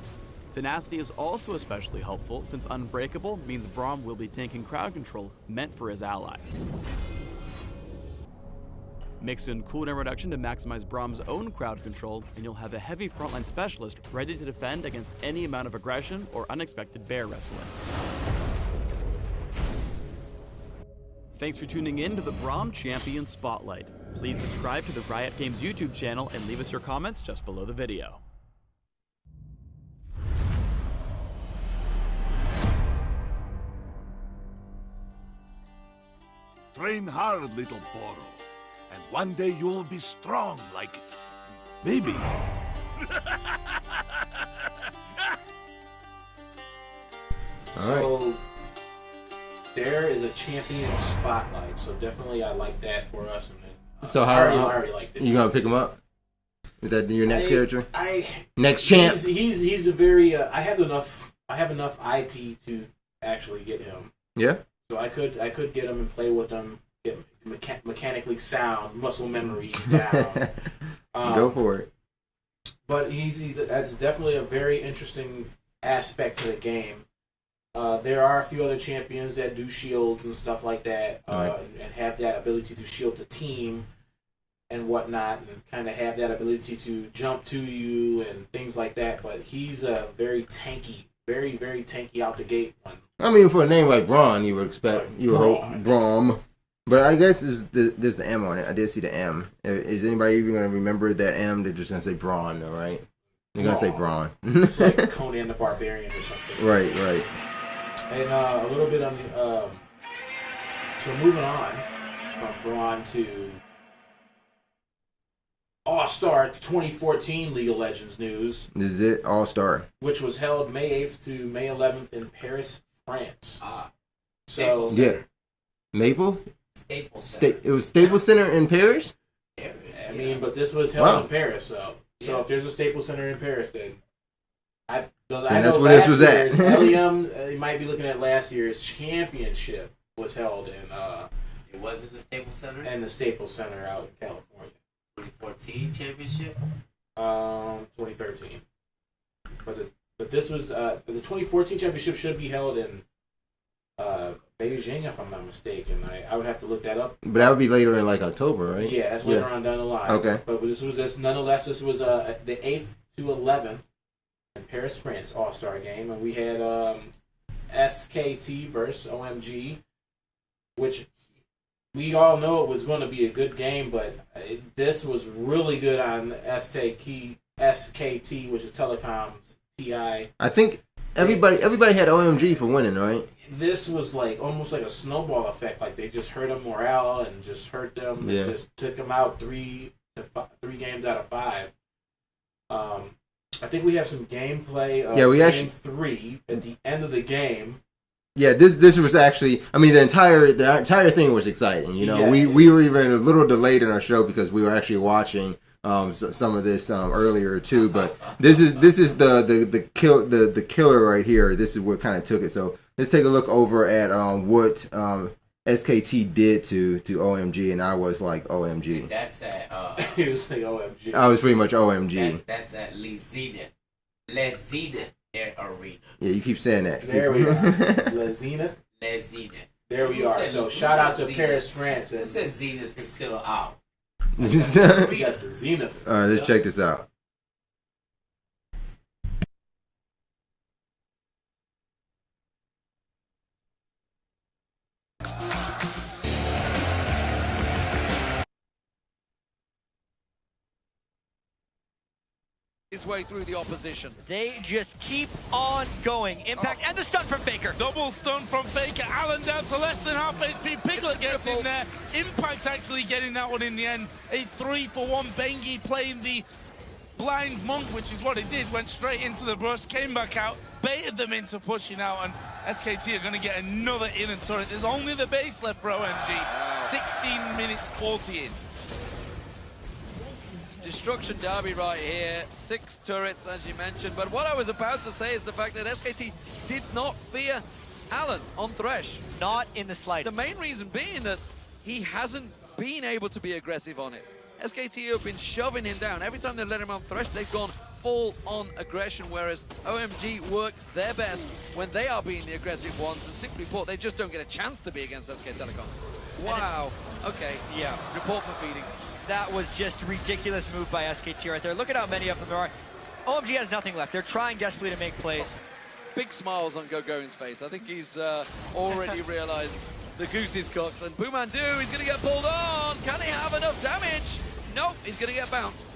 Tenacity is also especially helpful since Unbreakable means Braum will be tanking crowd control meant for his allies. Mix in cooldown reduction to maximize Braum's own crowd control, and you'll have a heavy frontline specialist ready to defend against any amount of aggression or unexpected bear wrestling. Thanks for tuning in to the Braum Champion Spotlight. Please subscribe to the Riot Games YouTube channel and leave us your comments just below the video. Train hard, little Poro, and one day you'll be strong like baby. So there is a champion spotlight, so definitely I like that for us. And then, So how I already liked it. You gonna pick him up? Is that your next character? Next champ. champ. He's a very. I have enough IP to actually get him. Yeah. So I could get him and play with him, get mechanically sound, muscle memory down. Go for it. But that's definitely a very interesting aspect to the game. There are a few other champions that do shields and stuff like that, and have that ability to shield the team and whatnot, and kind of have that ability to jump to you and things like that. But he's a very tanky, very, very tanky out the gate one. I mean, for a name like Braun, you would expect, you would hope, Braum. But I guess there's the M on it. I did see the M. Is anybody even going to remember that M? They're just going to say Braun, all right? They're going to say Braun. It's like Conan the Barbarian or something. Right. And a little bit on the... so moving on from Braun to All-Star 2014 League of Legends news. This is it? All-Star. Which was held May 8th to May 11th in Paris, France. So yeah. Maple? Staples Center. It was Staples Center in Paris? I mean, but this was held in Paris, so if there's a Staples Center in Paris, then I that's where this was at. LEM, you might be looking at last year's championship was held in It wasn't the Staples Center? and the Staples Center out in California. 2014 championship? 2013. But this was the 2014 championship should be held in Beijing, if I'm not mistaken. I would have to look that up. But that would be later in like October, right? Yeah, that's later on down the line. Okay. But nonetheless, this was the 8th to 11th in Paris, France All-Star game, and we had SKT versus OMG, which we all know it was going to be a good game, but this was really good on SKT, which is Telecom's TI. I think everybody had OMG for winning, right? This was like almost like a snowball effect. Like they just hurt them morale and just hurt them and just took them out 3 games out of 5. I think we have some gameplay of game 3 at the end of the game. Yeah, this was actually. I mean, the entire thing was exciting. You know, we were even a little delayed in our show because we were actually watching some of this earlier too. But this is the killer right here. This is what kind of took it. So let's take a look over at what SKT did to OMG, and I was like OMG. That's at he was like OMG. I was pretty much OMG. That's at Les Zenith Arena. Yeah, you keep saying that. There we are. Les Zenith. Les Zenith. There we are. So shout out to Paris, France. Who says Zenith is still out? We got the Zenith. All right, let's check this out. His way through the opposition. They just keep on going. Impact and the stun from Faker. Double stun from Faker. Allen down to less than half HP. Piglet gets in there. Impact actually getting that one in the end. A 3-for-1. Bengi playing the blind monk, which is what he did. Went straight into the brush, came back out, baited them into pushing out, and SKT are going to get another inner turret. There's only the base left for OMG. 16 minutes 40 in. Destruction derby right here, 6 turrets as you mentioned, but what I was about to say is the fact that SKT did not fear Allen on Thresh. Not in the slightest. The main reason being that he hasn't been able to be aggressive on it. SKT have been shoving him down. Every time they let him on Thresh, they've gone full on aggression, whereas OMG work their best when they are being the aggressive ones, and simply put, they just don't get a chance to be against SK Telecom. Wow, okay, yeah, report for feeding. That was just a ridiculous move by SKT right there. Look at how many of them there are. OMG has nothing left. They're trying desperately to make plays. Big smiles on Gogoin's face. I think he's already realized the goose is cooked. And Boomandu, he's going to get pulled on. Can he have enough damage? Nope, he's going to get bounced.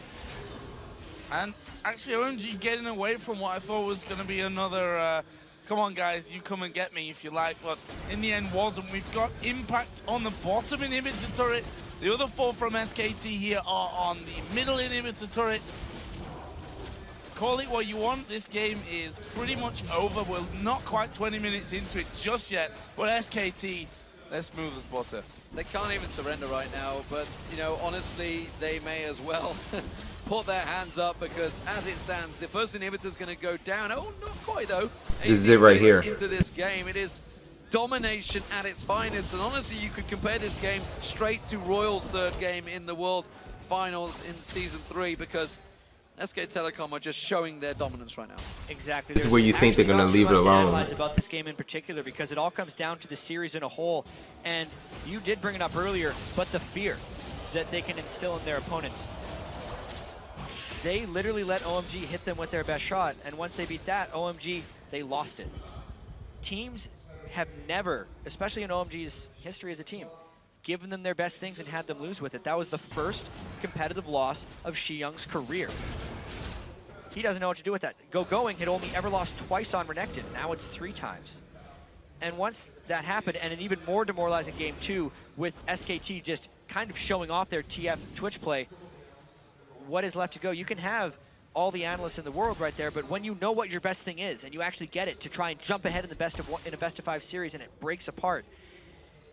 And actually, OMG getting away from what I thought was going to be another, come on guys, you come and get me if you like, but in the end wasn't. We've got Impact on the bottom inhibitor turret. The other 4 from SKT here are on the middle inhibitor turret. Call it what you want, this game is pretty much over. We're not quite 20 minutes into it just yet, but SKT, they're smooth as butter. They can't even surrender right now, but, you know, honestly, they may as well put their hands up, because as it stands, the first inhibitor's going to go down. Oh, not quite, though. This is it right here. Into this game, it is domination at its finest, and honestly, you could compare this game straight to Royal's third game in the World Finals in Season 3, because SK Telecom are just showing their dominance right now. Exactly. This is where you think they're going to leave it alone. Analyze about this game in particular, because it all comes down to the series in a whole, and you did bring it up earlier, but the fear that they can instill in their opponents. They literally let OMG hit them with their best shot, and once they beat that, OMG, they lost it. Teams have never, especially in OMG's history as a team, given them their best things and had them lose with it. That was the first competitive loss of Young's career. He doesn't know what to do with that. Going had only ever lost twice on Renekton. Now it's 3 times. And once that happened, and an even more demoralizing game 2, with SKT just kind of showing off their TF Twitch play, what is left to go? You can have all the analysts in the world right there, but when you know what your best thing is and you actually get it to try and jump ahead in the in a best-of-5 series and it breaks apart,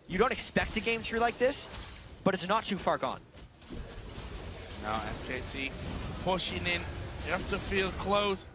you don't expect a game 3 like this, but it's not too far gone. Now SKT pushing in. You have to feel close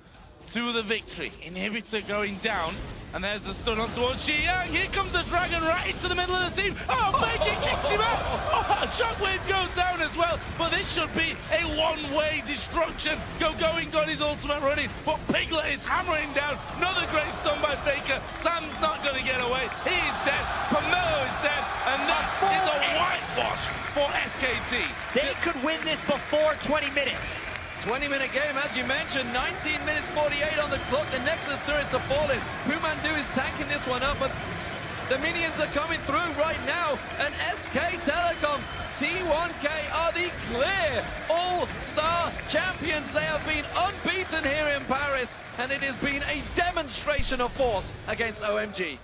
to the victory. Inhibitor going down, and there's a stun on towards Xiyang. Here comes the dragon right into the middle of the team. Oh, Faker kicks him out. Oh, Shockwave goes down as well, but this should be a one-way destruction. Going got his ultimate running, but Piglet is hammering down. Another great stun by Faker. Sam's not going to get away. He is dead. Pomelo is dead, and that is a whitewash for SKT. They could win this before 20 minutes. 20-minute game, as you mentioned, 19 minutes 48 on the clock. The Nexus turrets are falling. Pumandu is tanking this one up, but the minions are coming through right now. And SK Telecom, T1K are the clear all-star champions. They have been unbeaten here in Paris, and it has been a demonstration of force against OMG.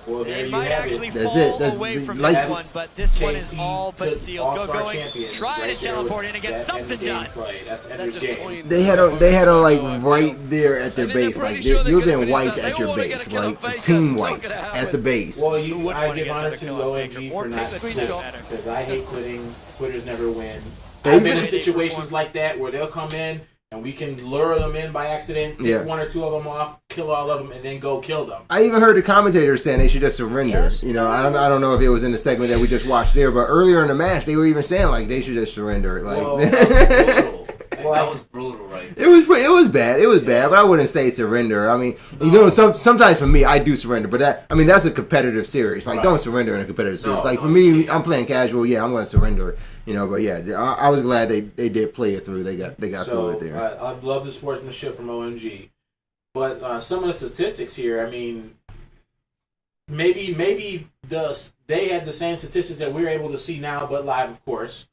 Well, there They you might have actually it. fall away from like this one, but this one is KT all but to sealed. All-Star Going, champions try right to there teleport with in and get that something end done. game play. That's They're Ender's just game. toying They had them like right there at their I think base. they're Like pretty sure they're you've gonna been finish wiped that. They at your wanna get base, a kill on like Faker. team It's not wipe gonna at happen. the base. Well, Who wouldn't I wanna give get honor another to kill on Faker? OMG Or for take not a quitting, screenshot. because I hate quitting. Quitters never win. They I've been in even- situations like that where they'll come in and we can lure them in by accident, pick Yeah. one or two of them off, kill all of them, and then go kill them. I even heard the commentators saying they should just surrender. You know, I don't know if it was in the segment that we just watched there, but earlier in the match they were even saying like they should just surrender. Like Well, Brutal. Well, That was brutal right there. it was bad. It was bad, but I wouldn't say surrender. I mean, you know, sometimes for me I do surrender, but that's a competitive series. Like Right. don't surrender in a competitive series. No, Like no, for me, you can't. I'm playing casual. Yeah, I'm going to surrender. You know, but yeah, I was glad they did play it through. They got through it there. I love the sportsmanship from OMG, but some of the statistics here. I mean, maybe they had the same statistics that we're able to see now, but live, of course.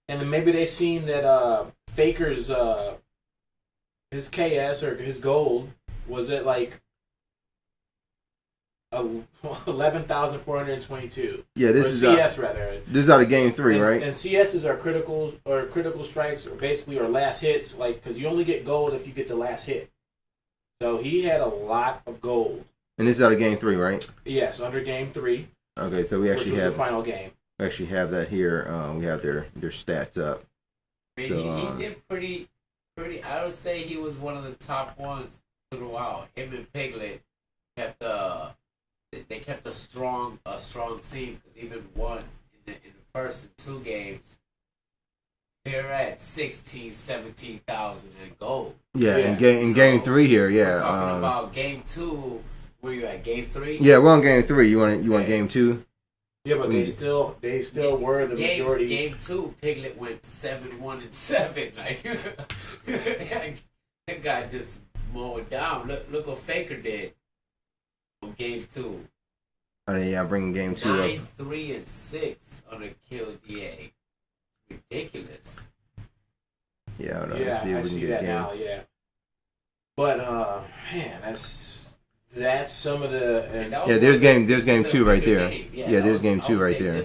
And then maybe they seen that Faker's his KS or his gold was at like 11,422. Yeah, Or this is CS rather. this is out of game 3, And, right? and CSs are critical strikes, or basically or last hits, like because you only get gold if you get the last hit. So he had a lot of gold. And this is out of game 3, right? Yes, under game 3, Okay, so we which actually was have the final game. that here. We have their stats up. I mean, So, he did pretty. I would say he was one of the top ones throughout. Him and Piglet kept they kept a strong team, because even one in the first 2 games, they're at 17,000 in gold. Yeah, Yeah. in game 3 here, We're yeah. talking about game 2. Were you at game 3? Yeah, we're on game 3. You want Yeah. game 2? Yeah, but they still were the majority. Game 2, Piglet went 7-1-7. Like that guy just mowed down. Look what Faker did on game 2. Oh yeah, I'm bringing game 2 up. 9-3-6 on a kill DA. Ridiculous. Yeah, hold on, Yeah, let's see if I we can see get that game. now. Yeah, but man, that's some of the. And that was Yeah, there's one of game the 2 right weaker there. game. Yeah, that there's was- game I 2 would right say there.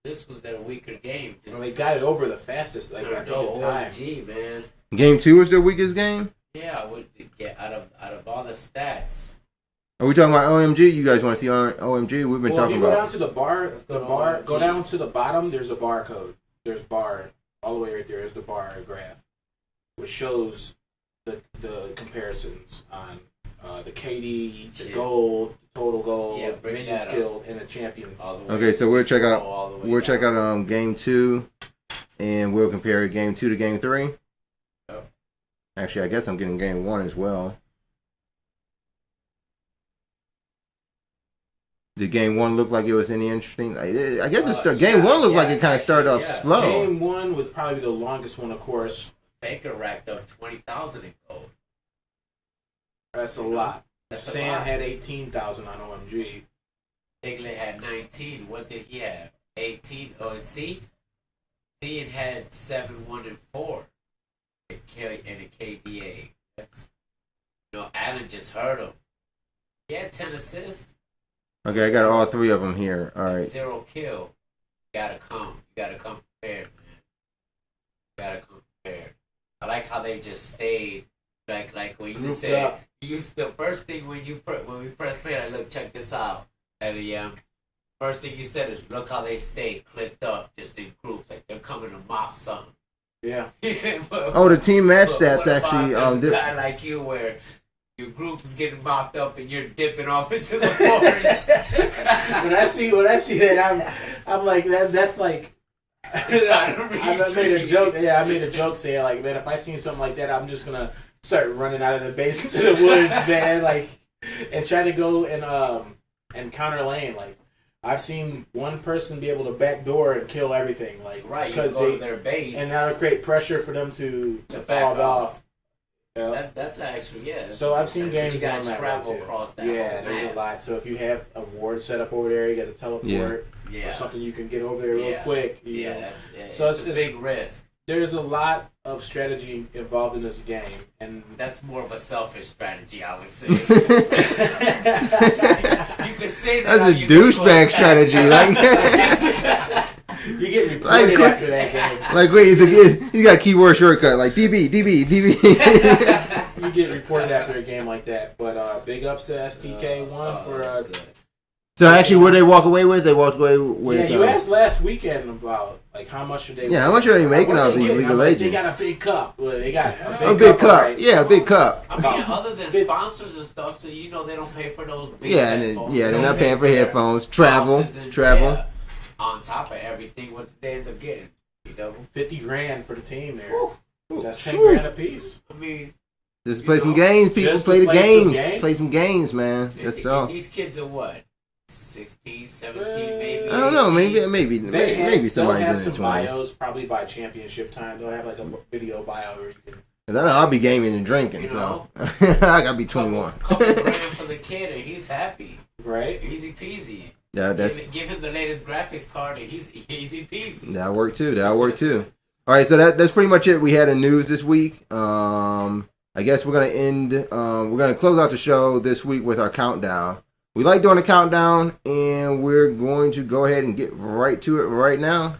This was their weaker game. Just well, they got it over the fastest. Like I think no, in time. OMG, man. Game 2 was their weakest game? Yeah, I would get out of all the stats. Are we talking about OMG? You guys want to see OMG? We've been Well, if talking you go down about. to the bar, Let's go to OMG. go down to the bottom. There's a barcode. There's bar all the way right there. Is the bar graph, which shows the comparisons on the KD, the Yeah. gold, total gold, Yeah, bring minion that up. skill, and the champions. All the way Okay, so we'll check out all the way down. game 2, and we'll compare game 2 to game 3. Yep. Actually, I guess I'm getting game 1 as well. Did game 1 look like it was any interesting? I guess game 1 looked like it kind of started off yeah. slow. Game 1 would probably be the longest one, of course. Baker racked up 20,000 in gold. That's a lot. That's a Sand lot. had 18,000 on OMG. Piglet had 19. What did he have? 18. Oh, and see, it had 7-1-4 in a KDA. That's Allen just hurt him. He had 10 assists. Okay, I got all 3 of them here. All right. 0 kill. You gotta come prepared, man. You gotta come prepared. I like how they just stayed. Like when you Grouped said, up. the first thing when we press play, like, look, check this out, LEM. First thing you said is, look how they stayed clipped up, just in groups, like they're coming to mop something. Yeah. Oh, the team match But stats what about actually. there's a guy like you where your group is getting mopped up and you're dipping off into the forest. when I see that, I'm like that's like. I made a joke. Yeah, I made a joke saying like, man, if I seen something like that, I'm just gonna start running out of the base into the woods, man. Like, and try to go and counter lane. Like, I've seen one person be able to backdoor and kill everything. Like, right, because you go to their base, and that'll create pressure for them to fall off. Yeah. That's actually, yeah. So I've seen games you gotta going travel that way across that. Yeah, there's a lot. So if you have a ward set up over there, you got to teleport. Yeah. Or something you can get over there real quick. You know. So it's a big risk. There's a lot of strategy involved in this game, and that's more of a selfish strategy, I would say. You could say that. That's a douchebag strategy, like. You get reported like, after that game. Like, wait, you got a keyword shortcut, like DB. You get reported after a game like that. But big ups to STK1 for. So actually, what did they walk away with? They walked away with. Yeah, you asked last weekend about like how much are they? Yeah, how much are they making off these League of Legends? They got a big cup. They got a big cup. Right? Yeah, a big cup. I mean, other than sponsors and stuff, so you know they don't pay for those. Big headphones. They're not paying for headphones. Travel. Yeah, on top of everything, what did they end up getting? You know, $50,000 for the team there. Ooh. That's $10,000 a piece. I mean. Just play some games. People play the games. Play some games, man. That's all. These kids are what? 16, 17, maybe. I don't know. Maybe somebody's they'll have in some the 20s. bios probably by championship time. They'll have like a video bio where you can. Cause I know I'll be gaming and drinking, so I gotta be 21. Couple grand for the kid, and he's happy. Right? Easy peasy. Yeah, give him the latest graphics card, and he's easy peasy. That'll work too. All right, so that's pretty much it. We had in news this week. I guess we're gonna end. We're gonna close out the show this week with our countdown. We like doing a countdown, and we're going to go ahead and get right to it right now.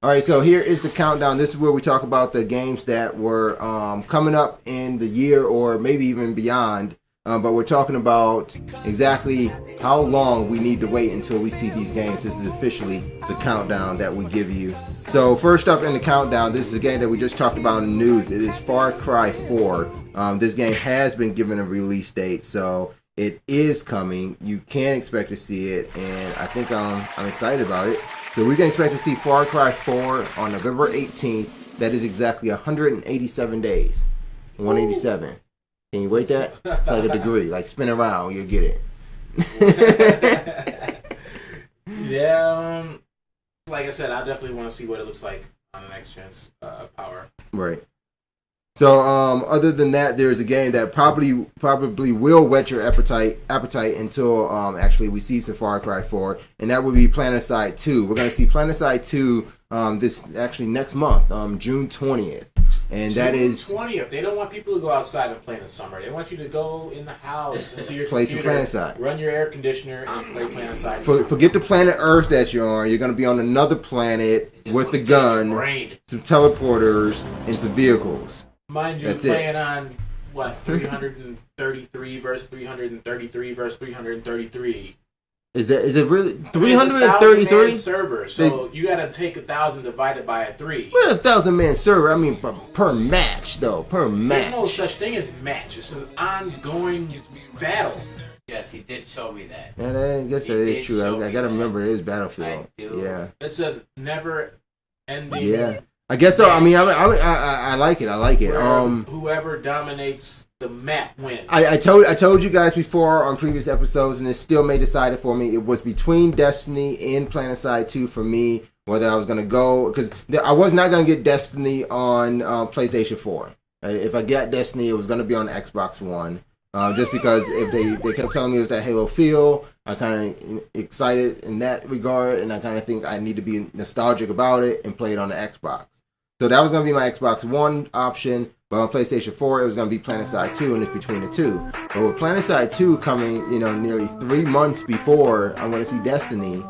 All right, so here is the countdown. This is where we talk about the games that were coming up in the year or maybe even beyond. But we're talking about exactly how long we need to wait until we see these games. This is officially the countdown that we give you. So first up in the countdown, this is a game that we just talked about in the news. It is Far Cry 4. This game has been given a release date, so it is coming. You can expect to see it, and I think I'm excited about it. So we can expect to see Far Cry 4 on November 18th. That is exactly 187 days. 187. Can you wait that? It's like a degree. Like spin around, you'll get it. Yeah, like I said, I definitely want to see what it looks like on the next gen's power. Right. So, other than that, there's a game that probably will whet your appetite until actually we see some Far Cry 4, and that would be Planetside 2. We're gonna see Planetside 2 this actually next month, June 20th. And that is June 20th. They don't want people to go outside and play in the summer. They want you to go in the house into your play computer, some Planetside. run your air conditioner, and play Planetside. Forget the planet Earth that you're on. You're going to be on another planet with a gun, some teleporters, and some vehicles. Mind you, playing on, what, 333 versus 333 versus 333. Is it really 333 server? So you got to take 1,000 divided by a 3. Well, 1,000-man server. I mean, per match though. Per match. There's no such thing as match. It's an ongoing battle. Yes, he did show me that. And I guess that is true. I gotta remember it is Battlefield. Yeah. It's a never-ending. Yeah. I guess so. I mean, I like it. I like it. Whoever dominates the map wins. I told you guys before on previous episodes, and it still may decide it for me. It was between Destiny and Planetside 2 for me, whether I was going to go, because I was not going to get Destiny on PlayStation 4. If I got Destiny, it was going to be on Xbox One. Just because if they kept telling me it was that Halo feel, I kind of excited in that regard, and I kind of think I need to be nostalgic about it and play it on the Xbox. So that was going to be my Xbox One option, but on PlayStation 4, it was going to be Planetside 2, and it's between the two. But with Planetside 2 coming, nearly 3 months before I'm going to see Destiny,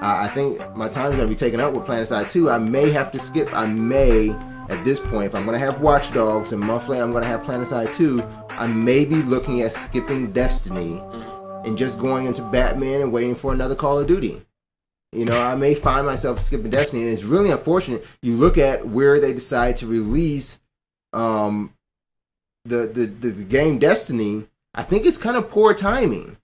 I think my time is going to be taken up with Planetside 2. I may have to skip. I may at this point, if I'm going to have Watch Dogs and monthly I'm going to have PlanetSide 2, I may be looking at skipping Destiny and just going into Batman and waiting for another Call of Duty. You know, I may find myself skipping Destiny, and it's really unfortunate. You look at where they decide to release the game Destiny. I think it's kind of poor timing.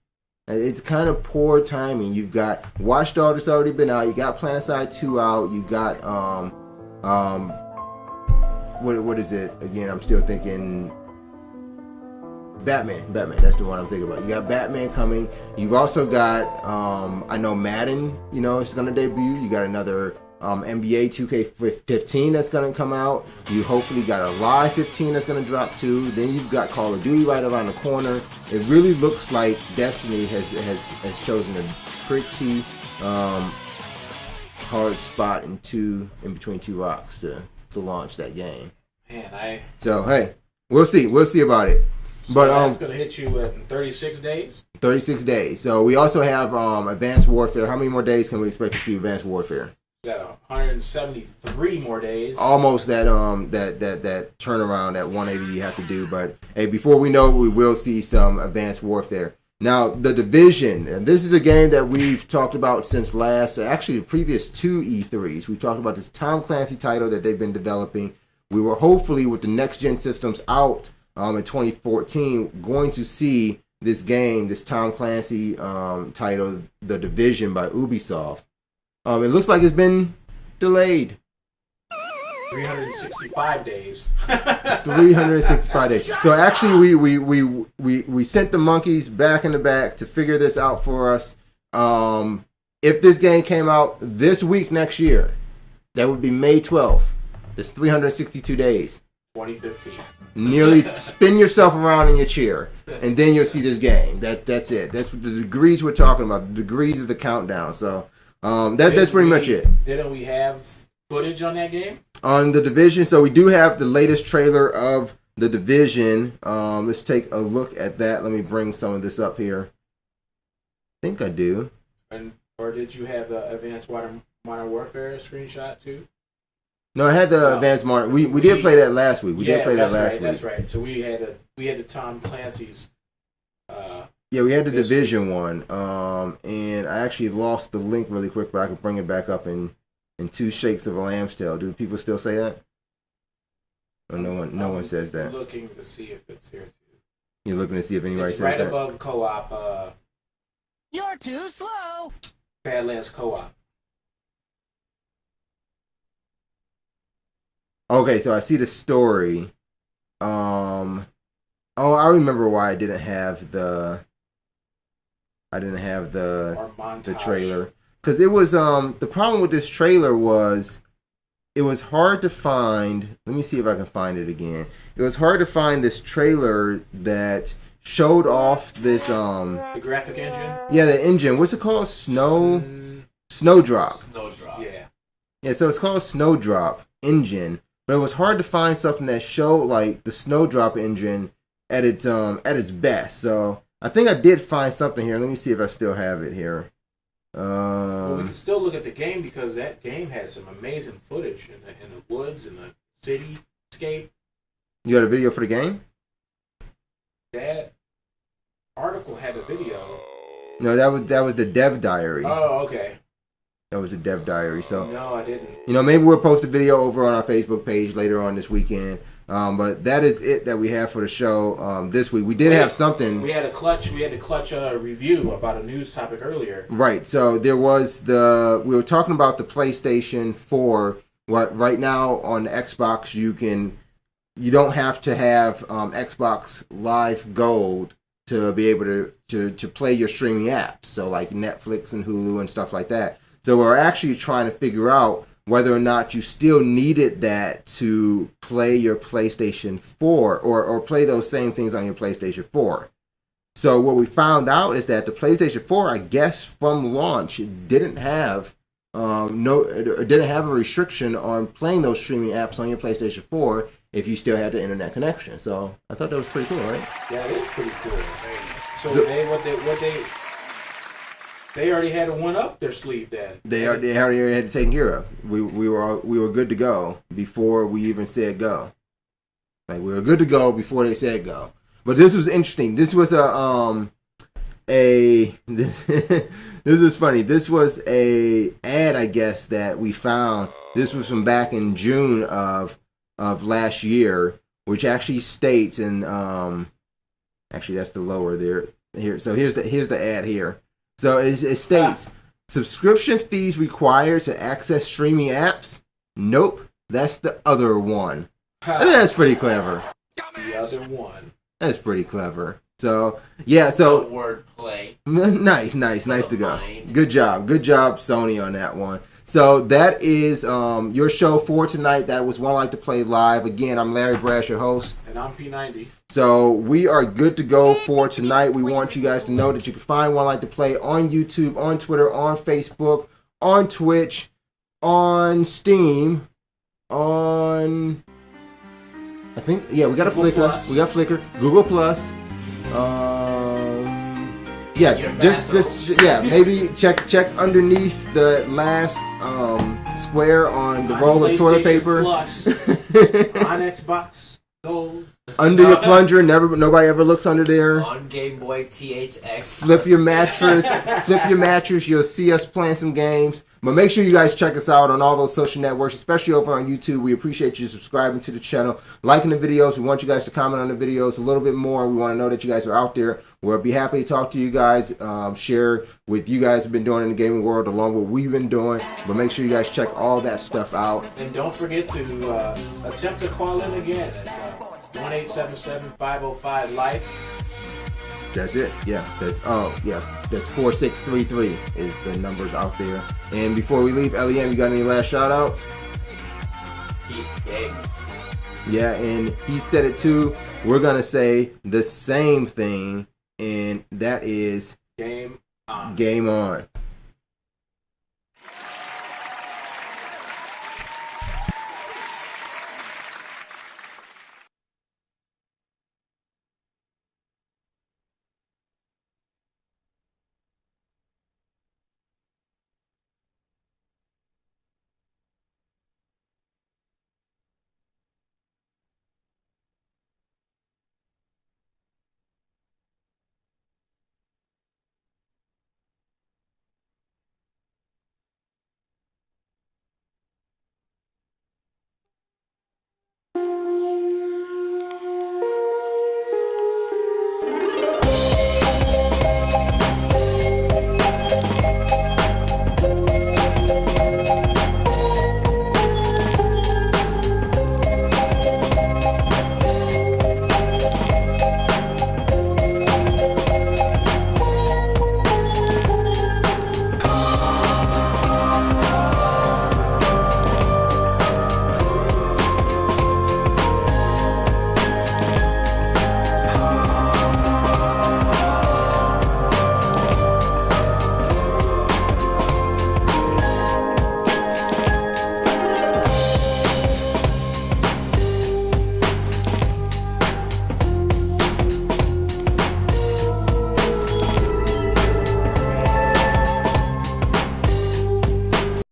It's kind of poor timing. You've got Watch Dogs that's already been out. You got PlanetSide 2 out. You got what is it again? I'm still thinking Batman. That's the one I'm thinking about. You got Batman coming. You've also got I know Madden. You know, it's gonna debut. You got another NBA 2K15 that's gonna come out. You hopefully got a Live 15 that's gonna drop too. Then you've got Call of Duty right around the corner. It really looks like Destiny has chosen a pretty hard spot in between two rocks to launch that game. Man, So hey, we'll see about it. But that's gonna hit you in 36 days. 36 days. So we also have Advanced Warfare. How many more days can we expect to see Advanced Warfare? Got 173 more days. Almost that turnaround, that 180 you have to do. But hey, before we know it, we will see some Advanced Warfare. Now, The Division, and this is a game that we've talked about since the previous two E3s. We've talked about this Tom Clancy title that they've been developing. We were hopefully, with the next-gen systems out in 2014, going to see this game, this Tom Clancy title, The Division by Ubisoft. It looks like it's been delayed. 365 days. 365 days. So actually, we sent the monkeys back in the back to figure this out for us. If this game came out this week next year, that would be May 12th. That's 362 days. 2015. Nearly spin yourself around in your chair, and then you'll see this game. That's it. That's the degrees we're talking about. The degrees of the countdown. So that's pretty much it. Didn't we have footage on that game? On The Division, so we do have the latest trailer of The Division. Let's take a look at that. Let me bring some of this up here. I think I do. Or did you have the Advanced Modern Warfare screenshot too? No, I had the Advanced Modern. We did play that last week. We did play that last week. That's right. So we had the Tom Clancy's. Yeah, we had the Division one. And I actually lost the link really quick, but I could bring it back up in two shakes of a lamb's tail. Do people still say that? Or no one says that. I'm looking to see if it's here too. You're looking to see if anybody says right that? Right above co-op. You're too slow. Badlands co-op. Okay, so I see the story. I remember why I didn't have the trailer. Because it was the problem with this trailer was it was hard to find. Let me see if I can find it again. It was hard to find this trailer that showed off this the graphic engine. Yeah, the engine. What's it called? Snowdrop. Snowdrop. Yeah. So it's called Snowdrop engine, but it was hard to find something that showed like the Snowdrop engine at its best. So I think I did find something here. Let me see if I still have it here. Well, we can still look at the game because that game has some amazing footage in the woods and the cityscape. You got a video for the game? That article had a video. No, that was the dev diary. Oh, okay. That was the dev diary. So no, I didn't. Maybe we'll post a video over on our Facebook page later on this weekend. But that is it that we have for the show this week. We did have something. We had a clutch review about a news topic earlier. Right. So there was we were talking about the PlayStation 4. Right now on the Xbox, you don't have to have Xbox Live Gold to be able to play your streaming apps. So like Netflix and Hulu and stuff like that. So we're actually trying to figure out whether or not you still needed that to play your PlayStation 4 or play those same things on your PlayStation 4. So what we found out is that the PlayStation 4, I guess from launch, didn't have a restriction on playing those streaming apps on your PlayStation 4 if you still had the internet connection. So I thought that was pretty cool, right? Yeah, it is pretty cool. So They already had one up their sleeve then. They already had it taken care of. We were good to go before we even said go. Like, we were good to go before they said go. But this was interesting. This was this was funny. This was a ad, I guess, that we found. This was from back in June of last year, which actually states in actually that's the lower there here. So here's the ad here. So it states subscription fees required to access streaming apps. Nope, that's the other one. I think that's pretty clever. The other one. That's pretty clever. So yeah, so wordplay. Nice to go. Good job, Sony on that one. So that is your show for tonight. That was One Life to Play live. Again, I'm Larry Brash, your host. And I'm P90. So we are good to go for tonight. We want you guys to know that you can find One Life to Play on YouTube, on Twitter, on Facebook, on Twitch, on Steam, on... I think, yeah, we got a Flickr. Plus. We got Flickr. Google Plus. Yeah, maybe check underneath the last square on the roll of toilet paper. Plus, on Xbox Gold. Under your plunger, nobody ever looks under there. On Game Boy THX. Flip your mattress, you'll see us playing some games. But make sure you guys check us out on all those social networks, especially over on YouTube. We appreciate you subscribing to the channel, liking the videos. We want you guys to comment on the videos a little bit more. We want to know that you guys are out there. We'll be happy to talk to you guys, share what you guys have been doing in the gaming world along with what we've been doing. But make sure you guys check all that stuff out. And don't forget to attempt to call in again. It's 1-877-505-LIFE. That's it. Yeah. That's 4633 is the numbers out there. And before we leave, LEM, you got any last shout outs? Yeah, and he said it too. We're gonna say the same thing, and that is Game on. Game on.